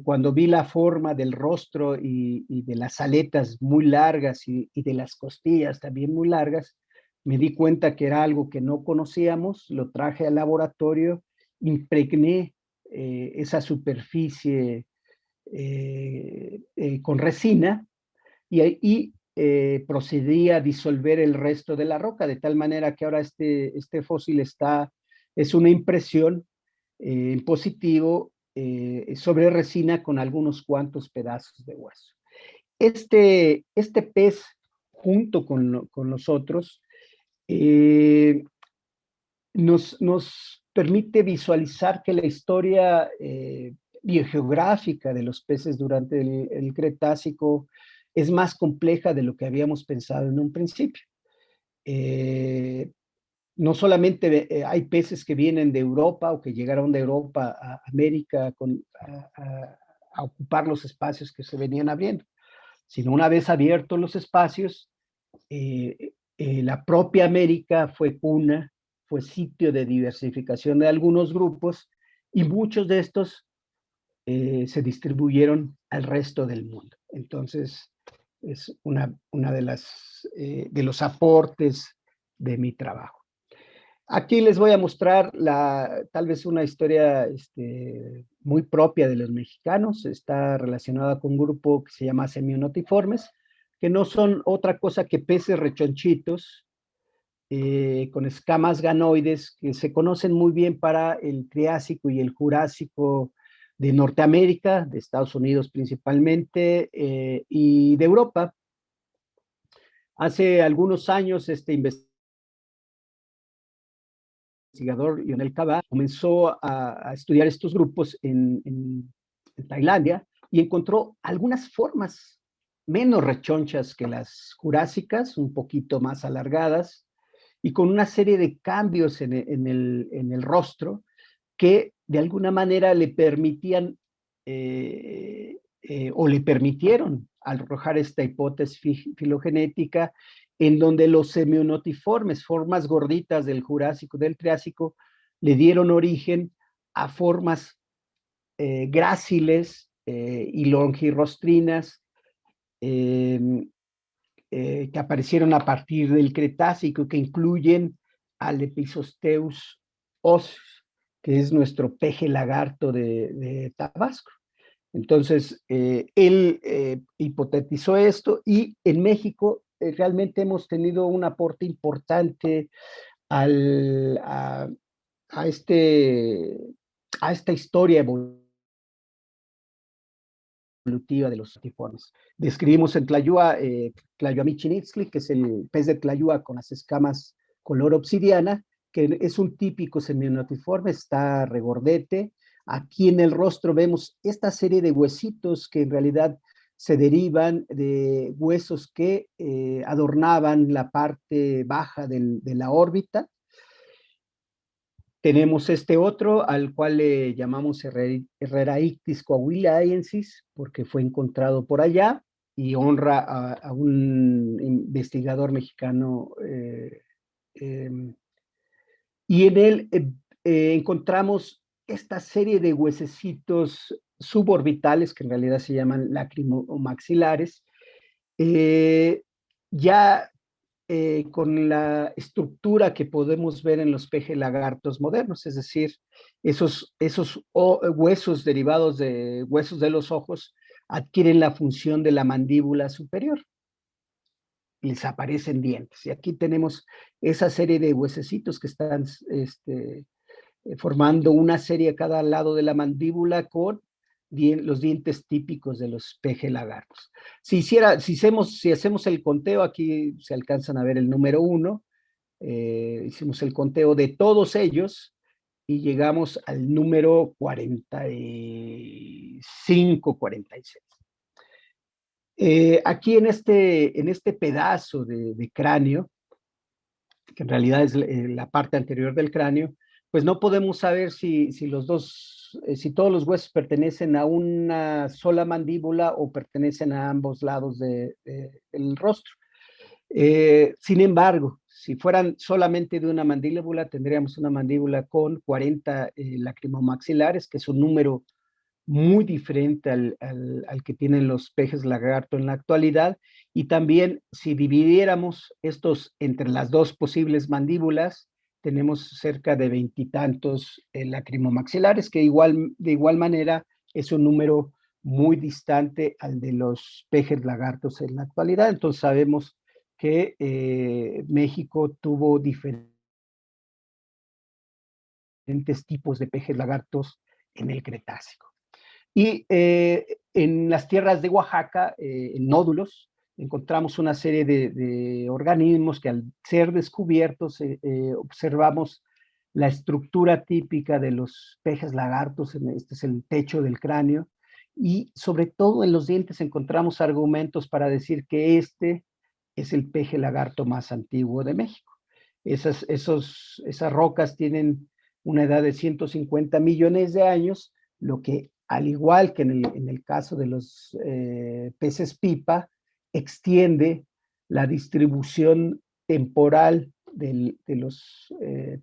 Cuando vi la forma del rostro y de las aletas muy largas y de las costillas también muy largas, me di cuenta que era algo que no conocíamos, lo traje al laboratorio, impregné esa superficie con resina y ahí procedí a disolver el resto de la roca, de tal manera que ahora este fósil es una impresión en positivo sobre resina con algunos cuantos pedazos de hueso. Este pez, junto con los otros, eh, nos permite visualizar que la historia biogeográfica de los peces durante el Cretácico es más compleja de lo que habíamos pensado en un principio. Eh, no solamente hay peces que vienen de Europa o que llegaron de Europa a América a ocupar los espacios que se venían abriendo, sino una vez abiertos los espacios, la propia América fue cuna, fue sitio de diversificación de algunos grupos y muchos de estos se distribuyeron al resto del mundo. Entonces, es una de los aportes de mi trabajo. Aquí les voy a mostrar tal vez una historia muy propia de los mexicanos. Está relacionada con un grupo que se llama semionotiformes, que no son otra cosa que peces rechonchitos con escamas ganoides que se conocen muy bien para el Triásico y el Jurásico de Norteamérica, de Estados Unidos principalmente, y de Europa. Hace algunos años este investigador Lionel Cava comenzó a estudiar estos grupos en Tailandia y encontró algunas formas menos rechonchas que las jurásicas, un poquito más alargadas, y con una serie de cambios en el rostro que de alguna manera le permitían o le permitieron arrojar esta hipótesis filogenética en donde los semionotiformes, formas gorditas del Jurásico, del Triásico, le dieron origen a formas gráciles y longirrostrinas eh, que aparecieron a partir del Cretácico, que incluyen al Episosteus osseus, que es nuestro peje lagarto de Tabasco. Entonces, él hipotetizó esto y en México realmente hemos tenido un aporte importante al, a, a, este, a esta historia evolutiva de los tifones. Describimos en Tlayua, Tlayuamichinitzli, que es el pez de Tlayua con las escamas color obsidiana, que es un típico seminotiforme, está regordete. Aquí en el rostro vemos esta serie de huesitos que en realidad se derivan de huesos que adornaban la parte baja de la órbita. Tenemos este otro al cual le llamamos Herreraictis coahuilensis porque fue encontrado por allá y honra a un investigador mexicano. Y en él encontramos esta serie de huesecitos suborbitales que en realidad se llaman lacrimomaxilares, ya con la estructura que podemos ver en los peje lagartos modernos, es decir, esos huesos derivados de huesos de los ojos adquieren la función de la mandíbula superior. Les aparecen dientes. Y aquí tenemos esa serie de huesecitos que están formando una serie a cada lado de la mandíbula con los dientes típicos de los peje lagartos. Si hacemos el conteo, aquí se alcanzan a ver el número 1, hicimos el conteo de todos ellos y llegamos al número 45, 46. Aquí en este pedazo de cráneo, que en realidad es la parte anterior del cráneo, pues no podemos saber si todos los huesos pertenecen a una sola mandíbula o pertenecen a ambos lados del rostro. Sin embargo, si fueran solamente de una mandíbula, tendríamos una mandíbula con 40 lacrimomaxilares, que es un número muy diferente al que tienen los peces lagarto en la actualidad. Y también, si dividiéramos estos entre las dos posibles mandíbulas, tenemos cerca de veintitantos lacrimomaxilares, que de igual manera es un número muy distante al de los peces lagartos en la actualidad. Entonces sabemos que México tuvo diferentes tipos de peces lagartos en el Cretácico. Y en las tierras de Oaxaca, en nódulos, encontramos una serie de organismos que al ser descubiertos observamos la estructura típica de los peces lagartos. Este es el techo del cráneo, y sobre todo en los dientes encontramos argumentos para decir que este es el peje lagarto más antiguo de México. Esas rocas tienen una edad de 150 millones de años, lo que, al igual que en el caso de los peces pipa, extiende la distribución temporal de los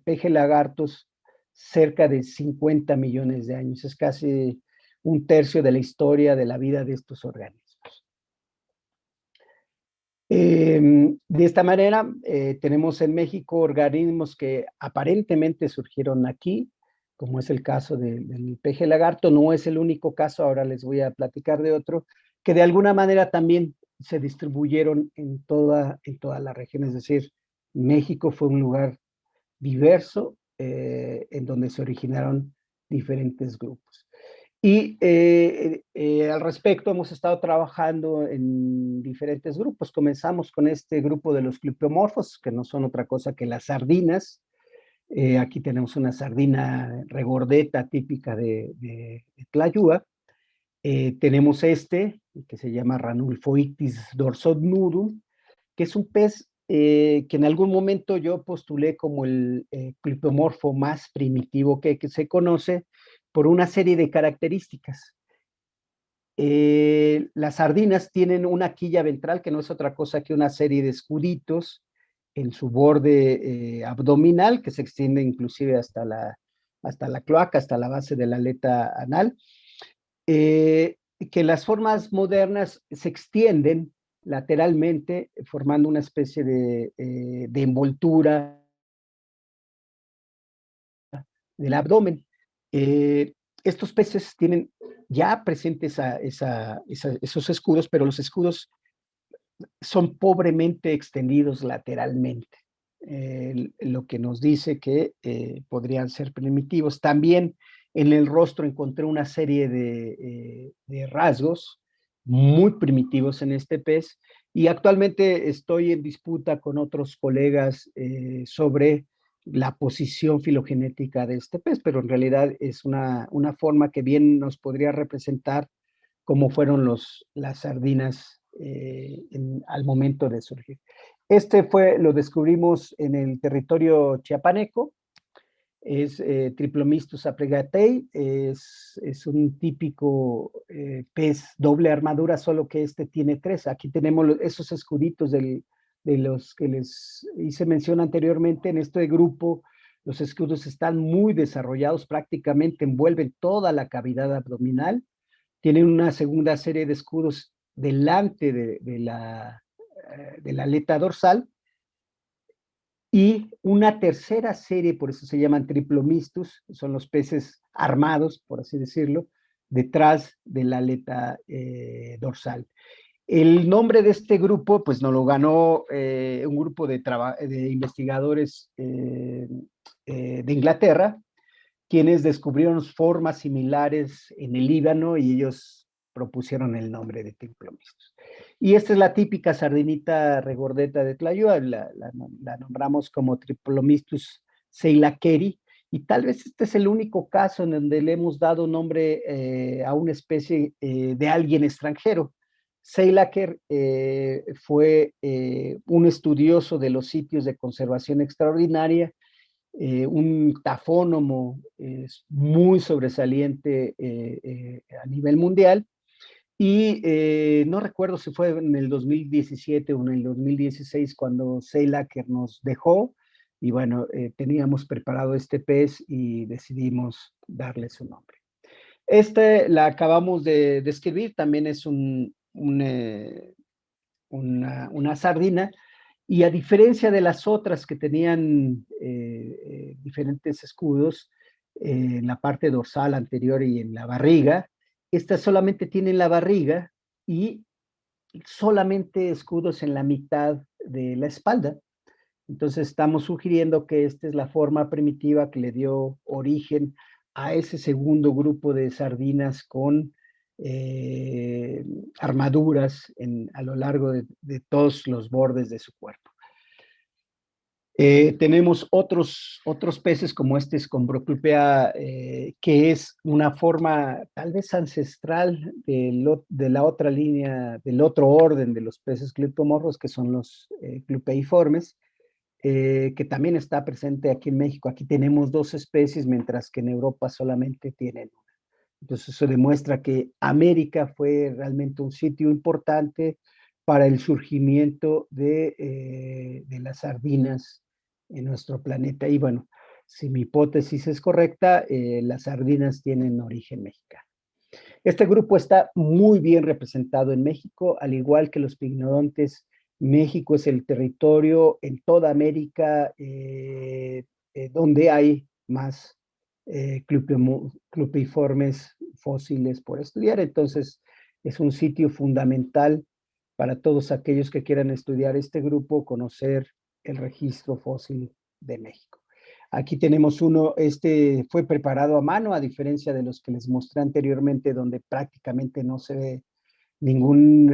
peje lagartos cerca de 50 millones de años. Es casi un tercio de la historia de la vida de estos organismos. De esta manera, tenemos en México organismos que aparentemente surgieron aquí, como es el caso del peje lagarto. No es el único caso, ahora les voy a platicar de otro, que de alguna manera también se distribuyeron en toda la región. Es decir, México fue un lugar diverso en donde se originaron diferentes grupos. Y al respecto hemos estado trabajando en diferentes grupos. Comenzamos con este grupo de los clipeomorfos, que no son otra cosa que las sardinas. Aquí tenemos una sardina regordeta típica de Tlayúa. Tenemos este, que se llama Ranulfoichthys dorsodnudum, que es un pez que en algún momento yo postulé como el clipeomorfo más primitivo que se conoce, por una serie de características. Las sardinas tienen una quilla ventral que no es otra cosa que una serie de escuditos en su borde abdominal, que se extiende inclusive hasta la cloaca, hasta la base de la aleta anal. Que las formas modernas se extienden lateralmente, formando una especie de envoltura del abdomen. Estos peces tienen ya presentes esos escudos, pero los escudos son pobremente extendidos lateralmente, lo que nos dice que podrían ser primitivos. También en el rostro encontré una serie de rasgos muy primitivos en este pez, y actualmente estoy en disputa con otros colegas sobre la posición filogenética de este pez, pero en realidad es una forma que bien nos podría representar cómo fueron las sardinas al momento de surgir. Lo descubrimos en el territorio chiapaneco. Es Triplomistus apregatei, es un típico pez doble armadura, solo que este tiene tres. Aquí tenemos esos escuditos de los que les hice mención anteriormente. En este grupo, los escudos están muy desarrollados, prácticamente envuelven toda la cavidad abdominal. Tienen una segunda serie de escudos delante de la aleta dorsal, y una tercera serie, por eso se llaman triplomistus, son los peces armados, por así decirlo, detrás de la aleta dorsal. El nombre de este grupo, pues nos lo ganó un grupo de investigadores de Inglaterra, quienes descubrieron formas similares en el Líbano, y ellos propusieron el nombre de Triplomistus. Y esta es la típica sardinita regordeta de Tlayúa, la nombramos como Triplomistus seilakeri, y tal vez este es el único caso en donde le hemos dado nombre a una especie de alguien extranjero. Seilaker fue un estudioso de los sitios de conservación extraordinaria, un tafónomo muy sobresaliente a nivel mundial. Y no recuerdo si fue en el 2017 o en el 2016 cuando Seilaker nos dejó. Y bueno, teníamos preparado este pez y decidimos darle su nombre. La acabamos de escribir, también es una sardina, y a diferencia de las otras que tenían diferentes escudos en la parte dorsal anterior y en la barriga, esta solamente tiene la barriga y solamente escudos en la mitad de la espalda. Entonces estamos sugiriendo que esta es la forma primitiva que le dio origen a ese segundo grupo de sardinas con eh, armaduras a lo largo de todos los bordes de su cuerpo. Tenemos otros peces como este Scombroculpea, que es una forma tal vez ancestral de la otra línea, del otro orden de los peces clupomorfos, que son los clupeiformes, que también está presente aquí en México. Aquí tenemos 2 especies, mientras que en Europa solamente tienen una. Entonces eso demuestra que América fue realmente un sitio importante para el surgimiento de las sardinas en nuestro planeta. Y bueno, si mi hipótesis es correcta, las sardinas tienen origen mexicano. Este grupo está muy bien representado en México, al igual que los pignodontes. México es el territorio en toda América donde hay más clupeiformes fósiles por estudiar. Entonces, es un sitio fundamental para todos aquellos que quieran estudiar este grupo, conocer el registro fósil de México. Aquí tenemos uno, este fue preparado a mano, a diferencia de los que les mostré anteriormente, donde prácticamente no se ve ningún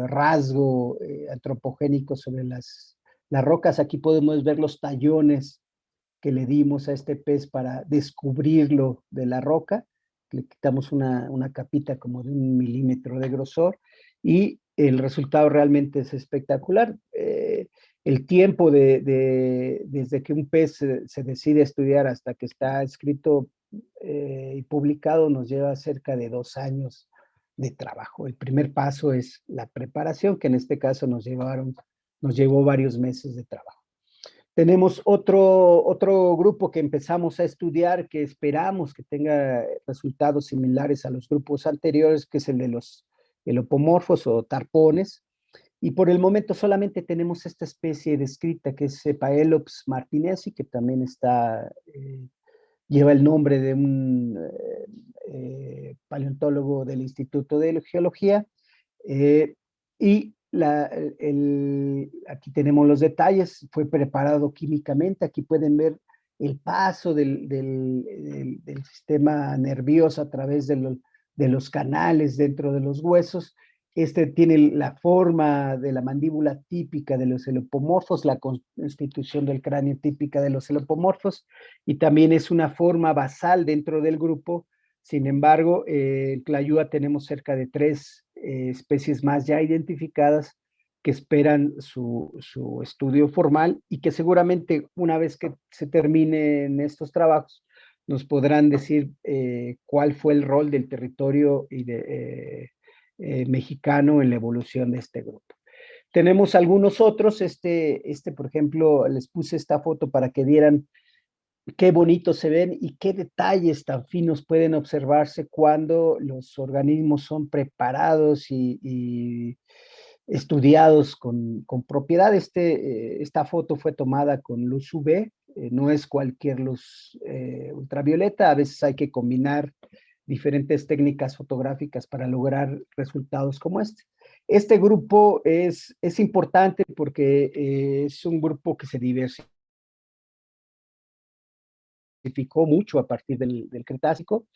rasgo antropogénico sobre las rocas. Aquí podemos ver los tallones que le dimos a este pez para descubrirlo de la roca. Le quitamos una capita como de 1 milímetro de grosor y el resultado realmente es espectacular. El tiempo desde que un pez se decide estudiar hasta que está escrito y publicado nos lleva cerca de 2 años de trabajo. El primer paso es la preparación, que en este caso nos llevó varios meses de trabajo. Tenemos otro grupo que empezamos a estudiar, que esperamos que tenga resultados similares a los grupos anteriores, que es el de los elopomorfos o tarpones. Y por el momento solamente tenemos esta especie descrita, que es Paelops martinezi, que también lleva el nombre de un paleontólogo del Instituto de Geología. Y aquí tenemos los detalles, fue preparado químicamente, aquí pueden ver el paso del sistema nervioso a través de los canales dentro de los huesos. Este tiene la forma de la mandíbula típica de los celopomorfos, la constitución del cráneo típica de los celopomorfos, y también es una forma basal dentro del grupo. Sin embargo, en Tlayúa tenemos cerca de 3 especies más ya identificadas que esperan su estudio formal y que seguramente una vez que se terminen estos trabajos nos podrán decir cuál fue el rol del territorio y mexicano en la evolución de este grupo. Tenemos algunos otros, por ejemplo, les puse esta foto para que vieran qué bonitos se ven y qué detalles tan finos pueden observarse cuando los organismos son preparados y estudiados con propiedad. Esta foto fue tomada con luz UV, no es cualquier luz ultravioleta, a veces hay que combinar diferentes técnicas fotográficas para lograr resultados como este. Este grupo es importante porque es un grupo que se diversifica mucho a partir del Cretácico.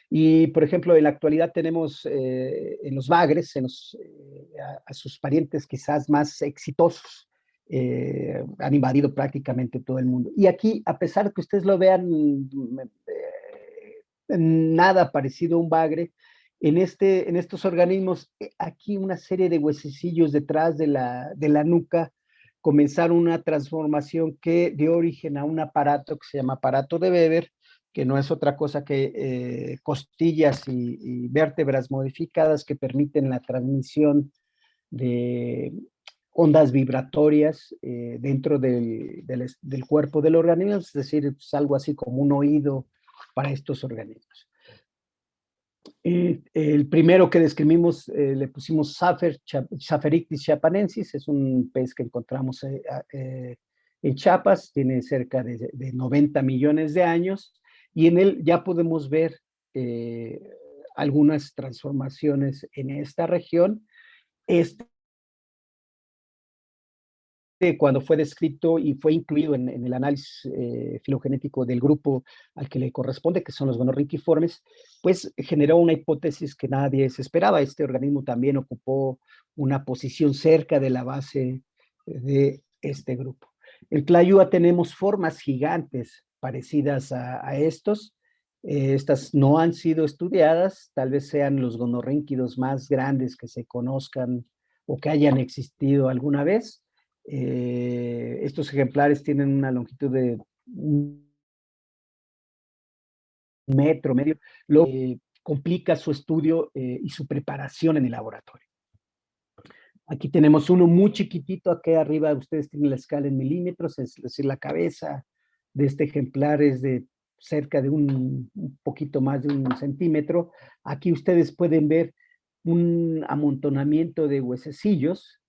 Y, por ejemplo, en la actualidad tenemos en los bagres, a sus parientes quizás más exitosos, han invadido prácticamente todo el mundo. Y aquí, a pesar de que ustedes lo vean nada parecido a un bagre, en estos organismos, aquí una serie de huesecillos detrás de la nuca comenzaron una transformación que dio origen a un aparato que se llama aparato de Weber, que no es otra cosa que costillas y vértebras modificadas que permiten la transmisión de ondas vibratorias dentro del cuerpo del organismo, es decir, es algo así como un oído para estos organismos. El primero que describimos le pusimos Sapherictis chiapanensis, es un pez que encontramos en Chiapas, tiene cerca de 90 millones de años, y en él ya podemos ver algunas transformaciones en esta región. Cuando fue descrito y fue incluido en el análisis filogenético del grupo al que le corresponde, que son los gonorrinquiformes, pues generó una hipótesis que nadie se esperaba. Este organismo también ocupó una posición cerca de la base de este grupo. En Tlayúa tenemos formas gigantes parecidas a estos. Estas no han sido estudiadas, tal vez sean los gonorrínquidos más grandes que se conozcan o que hayan existido alguna vez. Estos ejemplares tienen una longitud de 1,5 metros, lo que complica su estudio y su preparación en el laboratorio. Aquí tenemos uno muy chiquitito, aquí arriba ustedes tienen la escala en milímetros, es decir, la cabeza de este ejemplar es de cerca de un poquito más de 1 centímetro. Aquí ustedes pueden ver un amontonamiento de huesecillos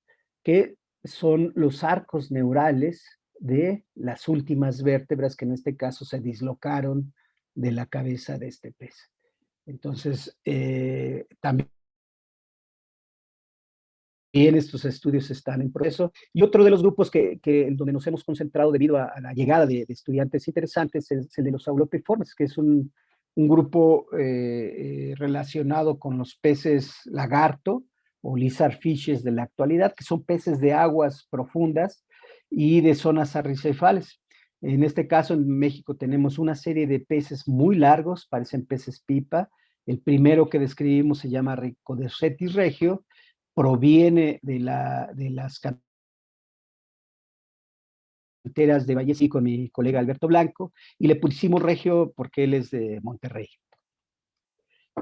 que son los arcos neurales de las últimas vértebras que en este caso se dislocaron de la cabeza de este pez. Entonces, también estos estudios están en proceso. Y otro de los grupos donde nos hemos concentrado debido a la llegada de estudiantes interesantes es el de los aulopiformes, que es un grupo relacionado con los peces lagarto o lizard fishes de la actualidad, que son peces de aguas profundas y de zonas arrecifales. En este caso, en México tenemos una serie de peces muy largos, parecen peces pipa. El primero que describimos se llama Rhicodercetis regio, proviene de las canteras de Vallecillo con mi colega Alberto Blanco, y le pusimos regio porque él es de Monterrey.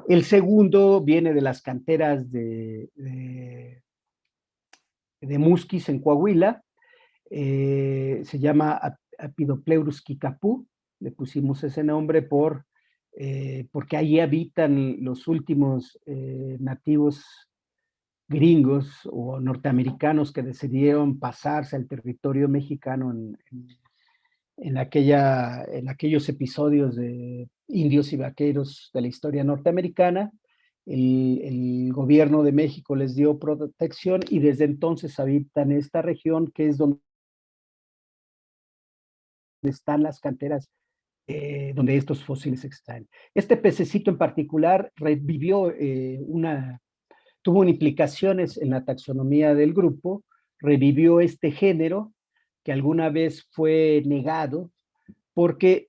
El segundo viene de las canteras de Musquis en Coahuila, se llama Apidopleurus kikapú, le pusimos ese nombre porque ahí habitan los últimos nativos gringos o norteamericanos que decidieron pasarse al territorio mexicano en aquellos episodios de indios y vaqueros de la historia norteamericana. El gobierno de México les dio protección y desde entonces habitan esta región, que es donde están las canteras donde estos fósiles se extraen. Este pececito en particular revivió tuvo implicaciones en la taxonomía del grupo, revivió este género que alguna vez fue negado, porque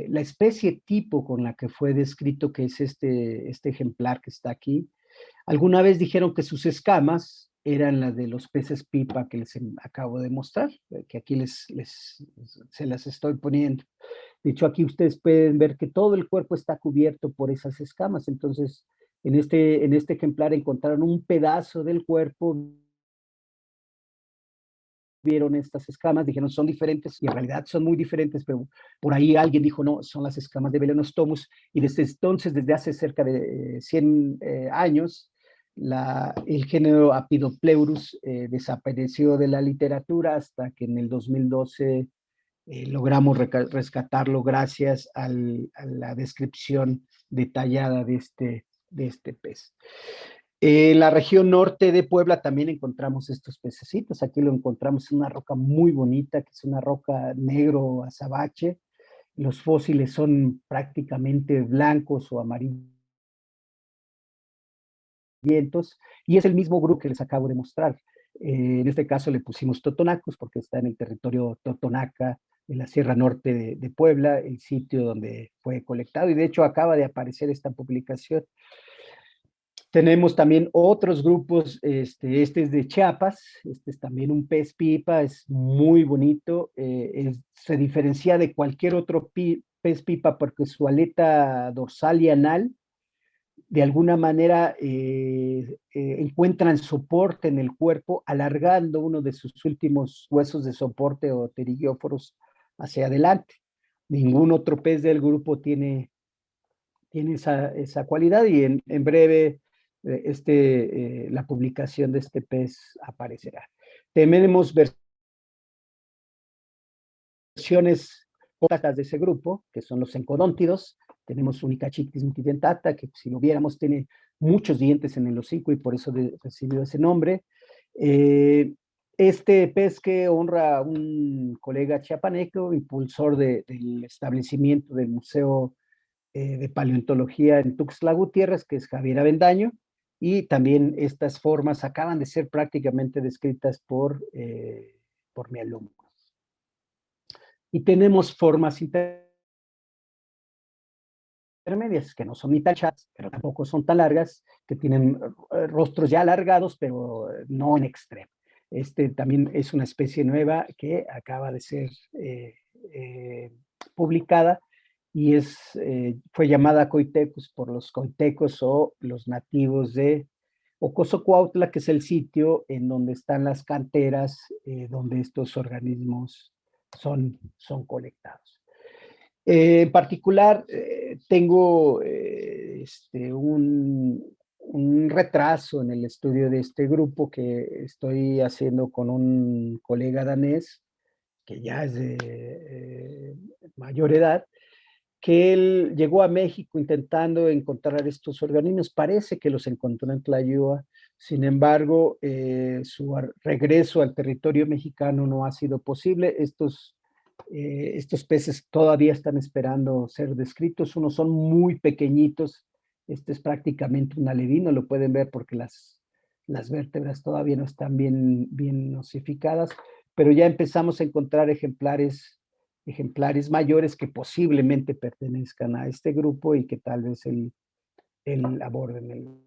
la especie tipo con la que fue descrito, que es este ejemplar que está aquí, alguna vez dijeron que sus escamas eran las de los peces pipa que les acabo de mostrar, que aquí se las estoy poniendo. De hecho, aquí ustedes pueden ver que todo el cuerpo está cubierto por esas escamas. Entonces, en este ejemplar encontraron un pedazo del cuerpo, vieron estas escamas, dijeron son diferentes, y en realidad son muy diferentes, pero por ahí alguien dijo no, son las escamas de Velenostomus, y desde entonces, desde hace cerca de 100 años, el género Apidopleurus desapareció de la literatura hasta que en el 2012 logramos rescatarlo gracias a la descripción detallada de este pez. En la región norte de Puebla también encontramos estos pececitos. Aquí lo encontramos en una roca muy bonita, que es una roca negro azabache. Los fósiles son prácticamente blancos o amarillentos, y es el mismo grupo que les acabo de mostrar. En este caso le pusimos Totonacus porque está en el territorio Totonaca, en la Sierra Norte de Puebla, el sitio donde fue colectado, y de hecho acaba de aparecer esta publicación. Tenemos también otros grupos, este es de Chiapas, este es también un pez pipa, es muy bonito, se diferencia de cualquier otro pez pipa porque su aleta dorsal y anal de alguna manera encuentran soporte en el cuerpo, alargando uno de sus últimos huesos de soporte o pterigióforos hacia adelante. Ningún otro pez del grupo tiene esa cualidad y en breve la publicación de este pez aparecerá. Tenemos versiones cortas de ese grupo, que son los encodóntidos. Tenemos Unicachictis multidentata, que si lo viéramos tiene muchos dientes en el hocico y por eso recibió ese nombre. Este pez que honra a un colega chiapaneco, impulsor del establecimiento del Museo de Paleontología en Tuxtla Gutiérrez, que es Javier Avendaño, y también estas formas acaban de ser prácticamente descritas por mi alumno. Y tenemos formas intermedias, que no son ni tan chatas, pero tampoco son tan largas, que tienen rostros ya alargados, pero no en extremo. Este también es una especie nueva que acaba de ser publicada y fue llamada Coitecus por los coitecos o los nativos de Ocosocuautla, que es el sitio en donde están las canteras donde estos organismos son colectados. En particular, tengo un retraso en el estudio de este grupo que estoy haciendo con un colega danés que ya es de mayor edad, que él llegó a México intentando encontrar estos organismos. Parece que los encontró en Tlayúa, sin embargo, su regreso al territorio mexicano no ha sido posible. Estos peces todavía están esperando ser descritos. Unos son muy pequeñitos. Este es prácticamente un alevino, lo pueden ver porque las vértebras todavía no están bien osificadas, pero ya empezamos a encontrar ejemplares mayores que posiblemente pertenezcan a este grupo y que tal vez el aborden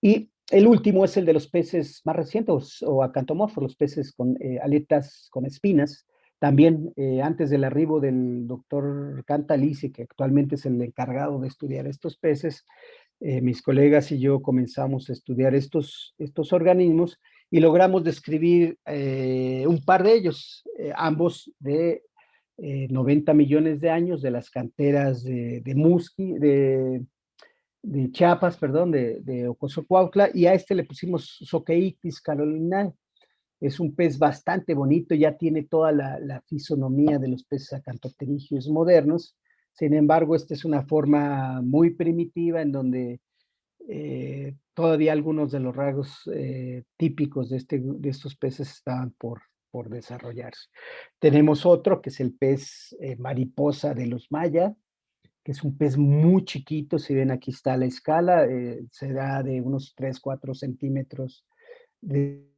y el último es el de los peces más recientes o acantomorfos, los peces con aletas con espinas. También antes del arribo del doctor Cantalice, que actualmente es el encargado de estudiar estos peces, mis colegas y yo comenzamos a estudiar estos organismos y logramos describir un par de ellos, ambos de 90 millones de años de las canteras de Musqui, de Chiapas, perdón, de Ocosocuautla, y a este le pusimos Zoqueictis carolinae. Es un pez bastante bonito, ya tiene toda la fisonomía de los peces acantopterígeos modernos. Sin embargo, esta es una forma muy primitiva en donde todavía algunos de los rasgos típicos de estos peces estaban por desarrollarse. Tenemos otro que es el pez mariposa de los maya, que es un pez muy chiquito. Si ven, aquí está la escala, será de unos 3, 4 centímetros de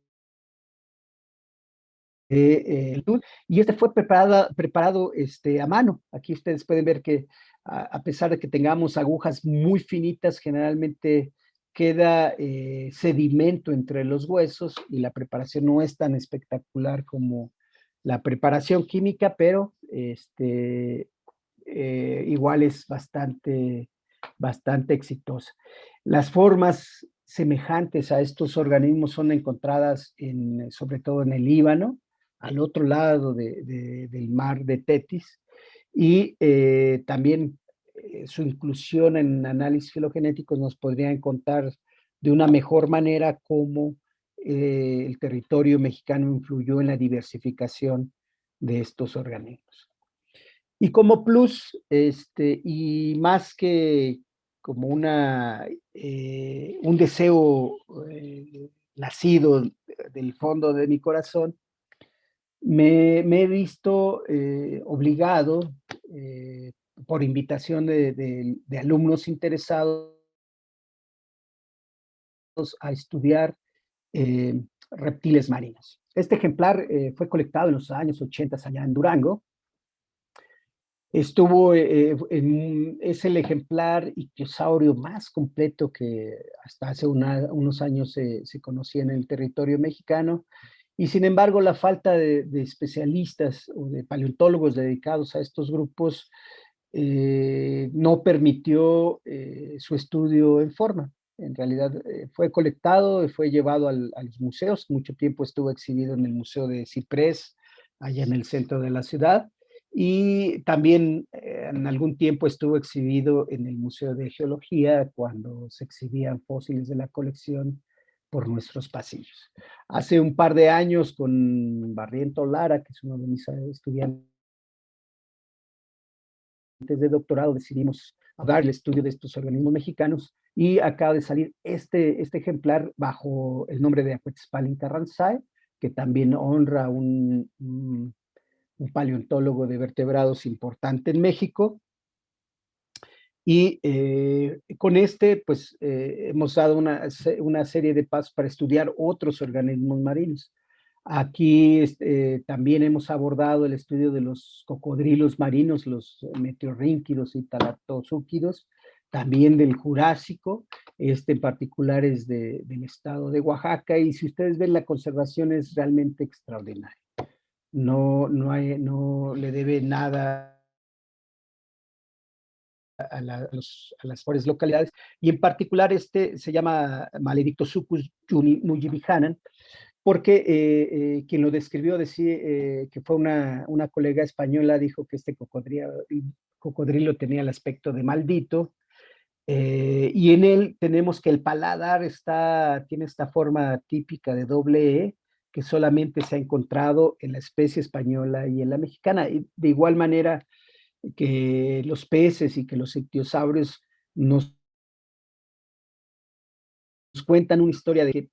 y este fue preparado a mano. Aquí ustedes pueden ver que a pesar de que tengamos agujas muy finitas, generalmente queda sedimento entre los huesos y la preparación no es tan espectacular como la preparación química, pero igual es bastante exitosa. Las formas semejantes a estos organismos son encontradas sobre todo en el Líbano, al otro lado del mar de Tetis, y también su inclusión en análisis filogenéticos nos podrían contar de una mejor manera cómo el territorio mexicano influyó en la diversificación de estos organismos. Y como plus, y más que como un deseo nacido del fondo de mi corazón, me he visto obligado, por invitación de alumnos interesados, a estudiar reptiles marinos. Este ejemplar fue colectado en los años 80 allá en Durango. Estuvo, es el ejemplar ictiosaurio más completo que hasta hace unos años se conocía en el territorio mexicano. Y sin embargo, la falta de especialistas o de paleontólogos dedicados a estos grupos no permitió su estudio en forma. En realidad fue colectado y fue llevado a los museos. Mucho tiempo estuvo exhibido en el Museo de Ciprés, allá en el centro de la ciudad. Y también en algún tiempo estuvo exhibido en el Museo de Geología cuando se exhibían fósiles de la colección por nuestros pasillos. Hace un par de años con Barriento Lara, que es uno de mis estudiantes de doctorado, decidimos dar el estudio de estos organismos mexicanos y acaba de salir este ejemplar bajo el nombre de Aquetzalcoatl Carranzae, que también honra un paleontólogo de vertebrados importante en México. Y con pues hemos dado una serie de pasos para estudiar otros organismos marinos. Aquí también hemos abordado el estudio de los cocodrilos marinos, los meteorrínquidos y talatozúquidos, también del Jurásico, en particular es del estado de Oaxaca, y si ustedes ven, la conservación es realmente extraordinaria. No le debe nada a las mejores localidades, y en particular se llama Maledictosuchus nujibihanan, porque quien lo describió decía que fue una colega española, dijo que este cocodrilo tenía el aspecto de maldito, y en él tenemos que el paladar tiene esta forma típica de doble E, que solamente se ha encontrado en la especie española y en la mexicana. Y de igual manera que los peces y que los ictiosaurios nos cuentan una historia de que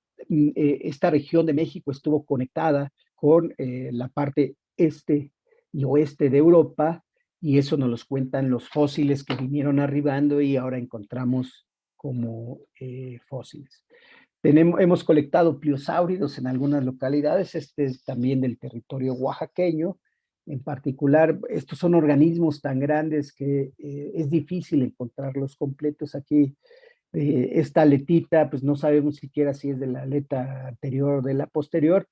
esta región de México estuvo conectada con la parte este y oeste de Europa, y eso nos los cuentan los fósiles que vinieron arribando y ahora encontramos como fósiles. Hemos colectado pliosáuridos en algunas localidades, este es también del territorio oaxaqueño. En particular, estos son organismos tan grandes que es difícil encontrarlos completos. Aquí esta aletita, pues no sabemos siquiera si es de la aleta anterior o de la posterior.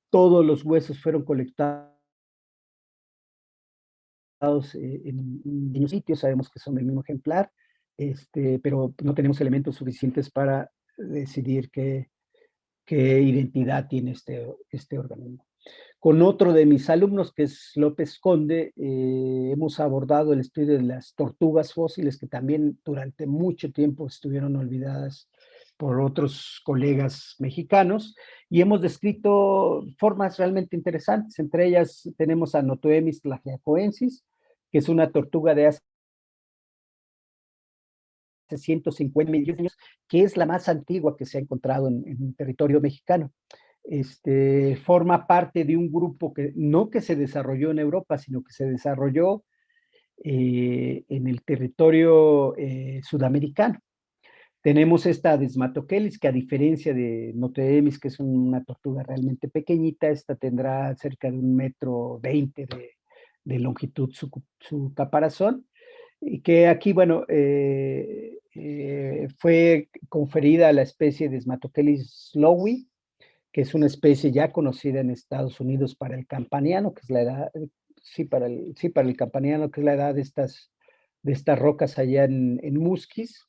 Todos los huesos fueron colectados en un sitio, sabemos que son del mismo ejemplar, pero no tenemos elementos suficientes para decidir qué identidad tiene este organismo. Con otro de mis alumnos, que es López Conde, hemos abordado el estudio de las tortugas fósiles, que también durante mucho tiempo estuvieron olvidadas por otros colegas mexicanos, y hemos descrito formas realmente interesantes. Entre ellas tenemos a Notoemis tlaxiacoensis, que es una tortuga de hace 150 millones de años, que es la más antigua que se ha encontrado en territorio mexicano. Forma parte de un grupo que no que se desarrolló en Europa, sino que se desarrolló en el territorio sudamericano. Tenemos esta Desmatoquelis, que a diferencia de Notoemis, que es una tortuga realmente pequeñita, esta tendrá cerca de 1,20 m de longitud su caparazón, y que aquí, bueno, fue conferida a la especie Desmatoquelis slowi, que es una especie ya conocida en Estados Unidos para el campaniano, que es la edad, para el campaniano, que es la edad de estas rocas allá en Musquis.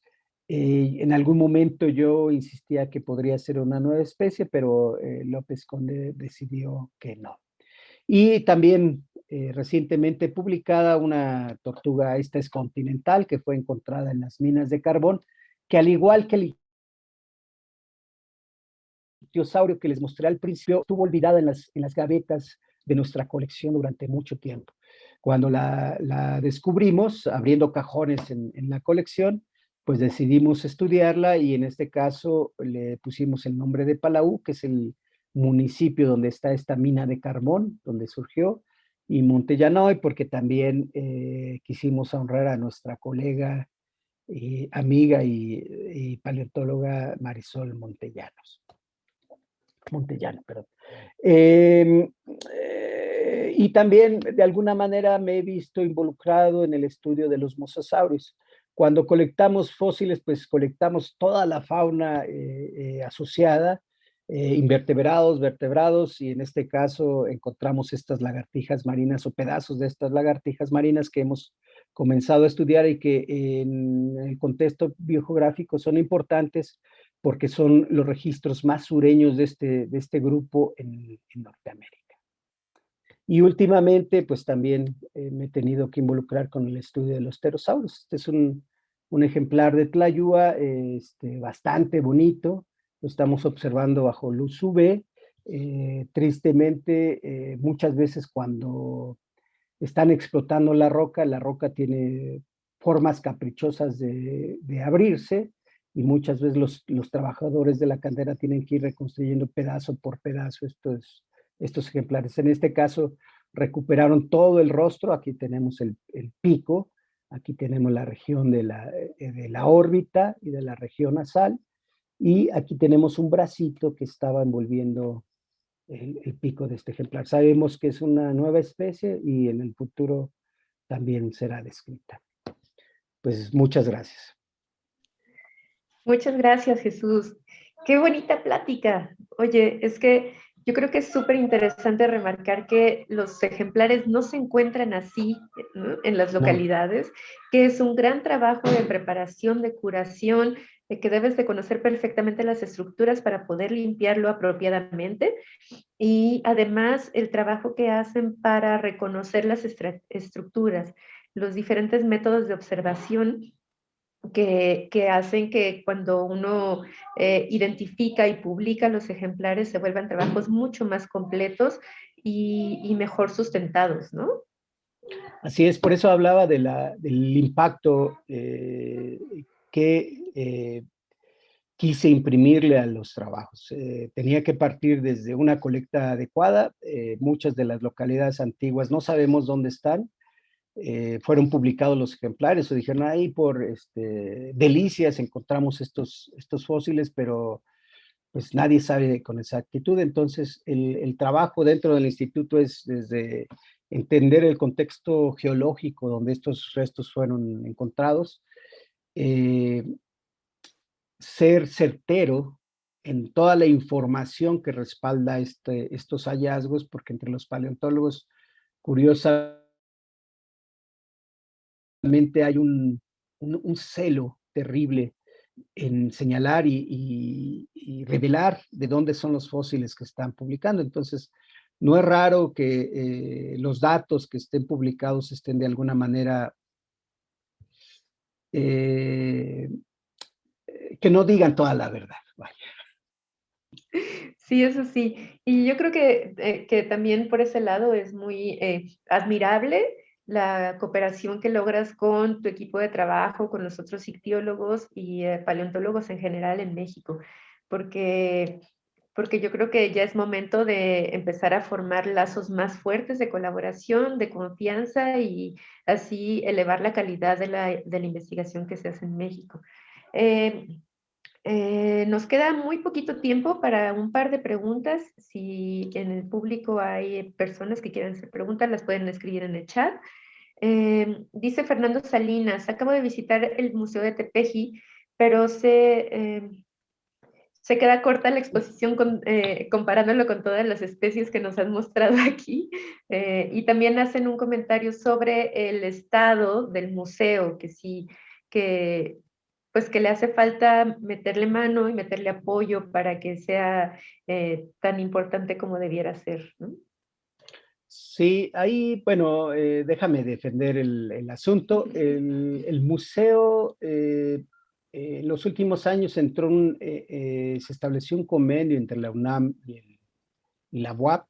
En algún momento yo insistía que podría ser una nueva especie, pero López Conde decidió que no. Y también recientemente publicada una tortuga, esta es continental, que fue encontrada en las minas de carbón, que al igual que el ictiosaurio que les mostré al principio, estuvo olvidada en las gavetas de nuestra colección durante mucho tiempo. Cuando la descubrimos, abriendo cajones en la colección, pues decidimos estudiarla, y en este caso le pusimos el nombre de Palau, que es el municipio donde está esta mina de carbón, donde surgió, y Montellanoy, porque también quisimos honrar a nuestra colega, amiga y paleontóloga Marisol Montellano, perdón. Y también, de alguna manera, me he visto involucrado en el estudio de los mosasaurios. Cuando colectamos fósiles, pues colectamos toda la fauna asociada, invertebrados, vertebrados, y en este caso encontramos estas lagartijas marinas o pedazos de estas lagartijas marinas que hemos comenzado a estudiar y que en el contexto biogeográfico son importantes porque son los registros más sureños de este grupo en Norteamérica. Y últimamente, pues también me he tenido que involucrar con el estudio de los pterosaurios. Este es un ejemplar de Tlayúa bastante bonito. Lo estamos observando bajo luz UV. Tristemente, muchas veces cuando están explotando la roca tiene formas caprichosas de abrirse y muchas veces los trabajadores de la cantera tienen que ir reconstruyendo pedazo por pedazo estos ejemplares. En este caso, recuperaron todo el rostro. Aquí tenemos el pico, aquí tenemos la región de la órbita y de la región nasal, y aquí tenemos un bracito que estaba envolviendo el pico de este ejemplar. Sabemos que es una nueva especie y en el futuro también será descrita. Pues muchas gracias. Muchas gracias, Jesús. Qué bonita plática. Oye, es que yo creo que es súper interesante remarcar que los ejemplares no se encuentran así, ¿no?, en las No, localidades, que es un gran trabajo de preparación, de curación, de que debes de conocer perfectamente las estructuras para poder limpiarlo apropiadamente, y además el trabajo que hacen para reconocer las estructuras, los diferentes métodos de observación que hacen que cuando uno identifica y publica los ejemplares se vuelvan trabajos mucho más completos y mejor sustentados, ¿no? así es, por eso hablaba del impacto que quise imprimirle a los trabajos. Tenía que partir desde una colecta adecuada. Muchas de las localidades antiguas no sabemos dónde están. Fueron publicados los ejemplares o dijeron, ahí por Delicias encontramos estos fósiles, pero pues nadie sabe con exactitud. Entonces, el trabajo dentro del instituto es desde entender el contexto geológico donde estos restos fueron encontrados, eh, ser certero en toda la información que respalda estos hallazgos, porque entre los paleontólogos, curiosamente, hay un celo terrible en señalar y revelar de dónde son los fósiles que están publicando. Entonces, no es raro que los datos que estén publicados estén de alguna manera, eh, que no digan toda la verdad. Vaya. Sí, eso sí. Y yo creo que también por ese lado es muy admirable la cooperación que logras con tu equipo de trabajo, con los otros ictiólogos y paleontólogos en general en México, porque, porque yo creo que ya es momento de empezar a formar lazos más fuertes de colaboración, de confianza y así elevar la calidad de la investigación que se hace en México. Eh, nos queda muy poquito tiempo para un par de preguntas. Si en el público hay personas que quieran hacer preguntas, las pueden escribir en el chat. Dice Fernando Salinas, acabo de visitar el Museo de Tepeji, pero se queda corta la exposición comparándolo con todas las especies que nos han mostrado aquí. Y también hacen un comentario sobre el estado del museo, que sí, que pues que le hace falta meterle mano y meterle apoyo para que sea tan importante como debiera ser, ¿no? Sí, ahí, bueno, déjame defender el asunto. El museo, en los últimos años se estableció un convenio entre la UNAM y la UAP,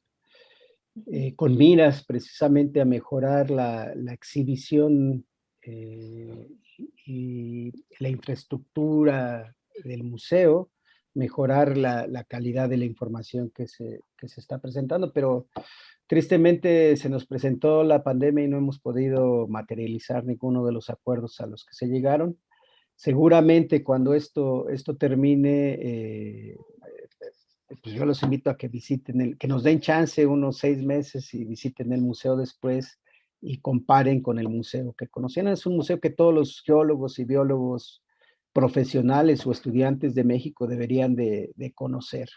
con miras precisamente a mejorar la exhibición eh, y la infraestructura del museo, mejorar la calidad de la información que se está presentando, pero tristemente se nos presentó la pandemia y no hemos podido materializar ninguno de los acuerdos a los que se llegaron. Seguramente cuando esto termine, pues yo los invito a que visiten que nos den chance unos 6 meses y visiten el museo después y comparen con el museo que conocían. Es un museo que todos los geólogos y biólogos profesionales o estudiantes de México deberían de conocer.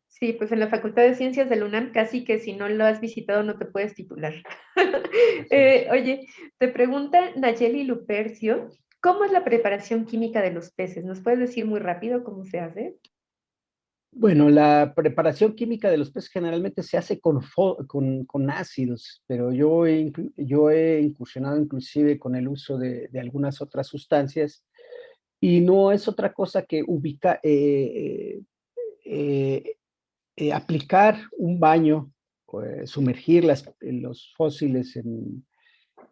Sí, pues en la Facultad de Ciencias de la UNAM casi que si no lo has visitado no te puedes titular. Así es. Oye, te pregunta Nayeli Lupercio, ¿cómo es la preparación química de los peces? ¿Nos puedes decir muy rápido cómo se hace? Bueno, la preparación química de los peces generalmente se hace con ácidos, pero yo he incursionado inclusive con el uso de algunas otras sustancias y no es otra cosa que eh, aplicar un baño, sumergir los fósiles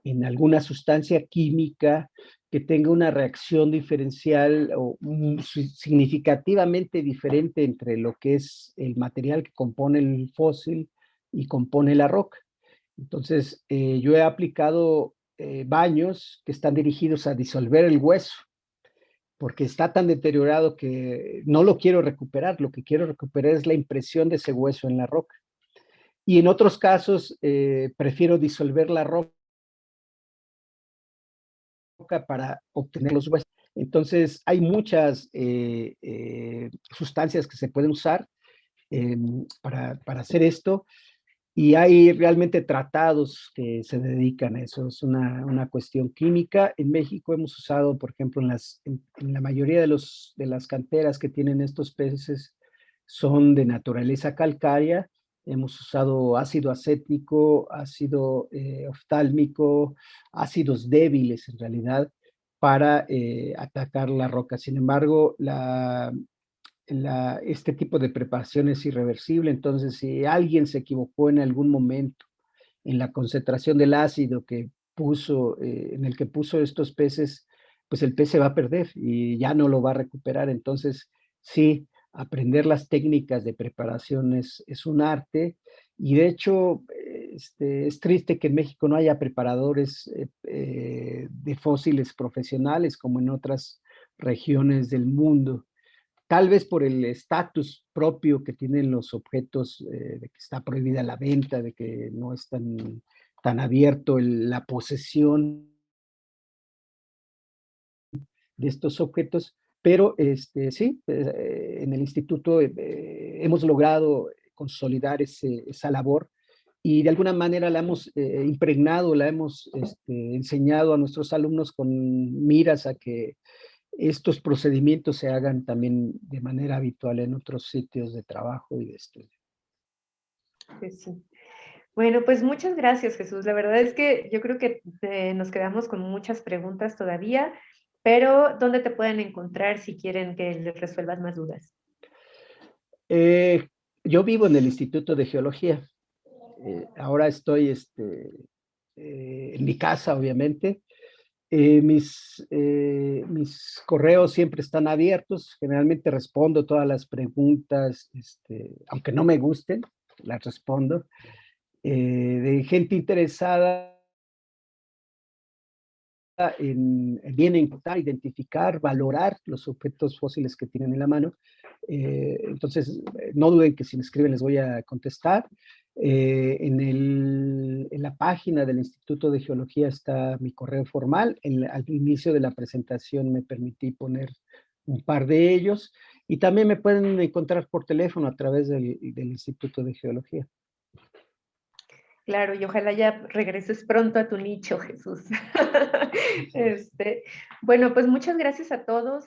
en alguna sustancia química que tenga una reacción diferencial o significativamente diferente entre lo que es el material que compone el fósil y compone la roca. Entonces, yo he aplicado baños que están dirigidos a disolver el hueso, porque está tan deteriorado que no lo quiero recuperar. Lo que quiero recuperar es la impresión de ese hueso en la roca. Y en otros casos, prefiero disolver la roca para obtener los huesos. Entonces, hay muchas sustancias que se pueden usar para hacer esto y hay realmente tratados que se dedican a eso. Es una cuestión química. En México hemos usado, por ejemplo, en la mayoría de las canteras que tienen estos peces son de naturaleza calcárea. Hemos usado ácido acético, ácido oftálmico, ácidos débiles en realidad, para atacar la roca. Sin embargo, este tipo de preparación es irreversible, entonces si alguien se equivocó en algún momento en la concentración del ácido en el que puso estos peces, pues el pez se va a perder y ya no lo va a recuperar. Entonces, sí, aprender las técnicas de preparación es un arte y de hecho es triste que en México no haya preparadores de fósiles profesionales como en otras regiones del mundo. Tal vez por el estatus propio que tienen los objetos, de que está prohibida la venta, de que no es tan abierto la posesión de estos objetos, pero sí, en el instituto hemos logrado consolidar esa labor y de alguna manera la hemos impregnado, la hemos enseñado a nuestros alumnos con miras a que estos procedimientos se hagan también de manera habitual en otros sitios de trabajo y de estudio. Pues sí. Bueno, pues muchas gracias, Jesús. La verdad es que yo creo que nos quedamos con muchas preguntas todavía, pero ¿dónde te pueden encontrar si quieren que les resuelvas más dudas? Eh, yo vivo en el Instituto de Geología. Ahora estoy en mi casa, obviamente. Mis correos siempre están abiertos. Generalmente respondo todas las preguntas, aunque no me gusten, las respondo. De gente interesada viene a intentar identificar, valorar los objetos fósiles que tienen en la mano. Entonces, no duden que si me escriben les voy a contestar. En la página del Instituto de Geología está mi correo formal. Al inicio de la presentación me permití poner un par de ellos y también me pueden encontrar por teléfono a través del Instituto de Geología. Claro, y ojalá ya regreses pronto a tu nicho, Jesús. Bueno, pues muchas gracias a todos.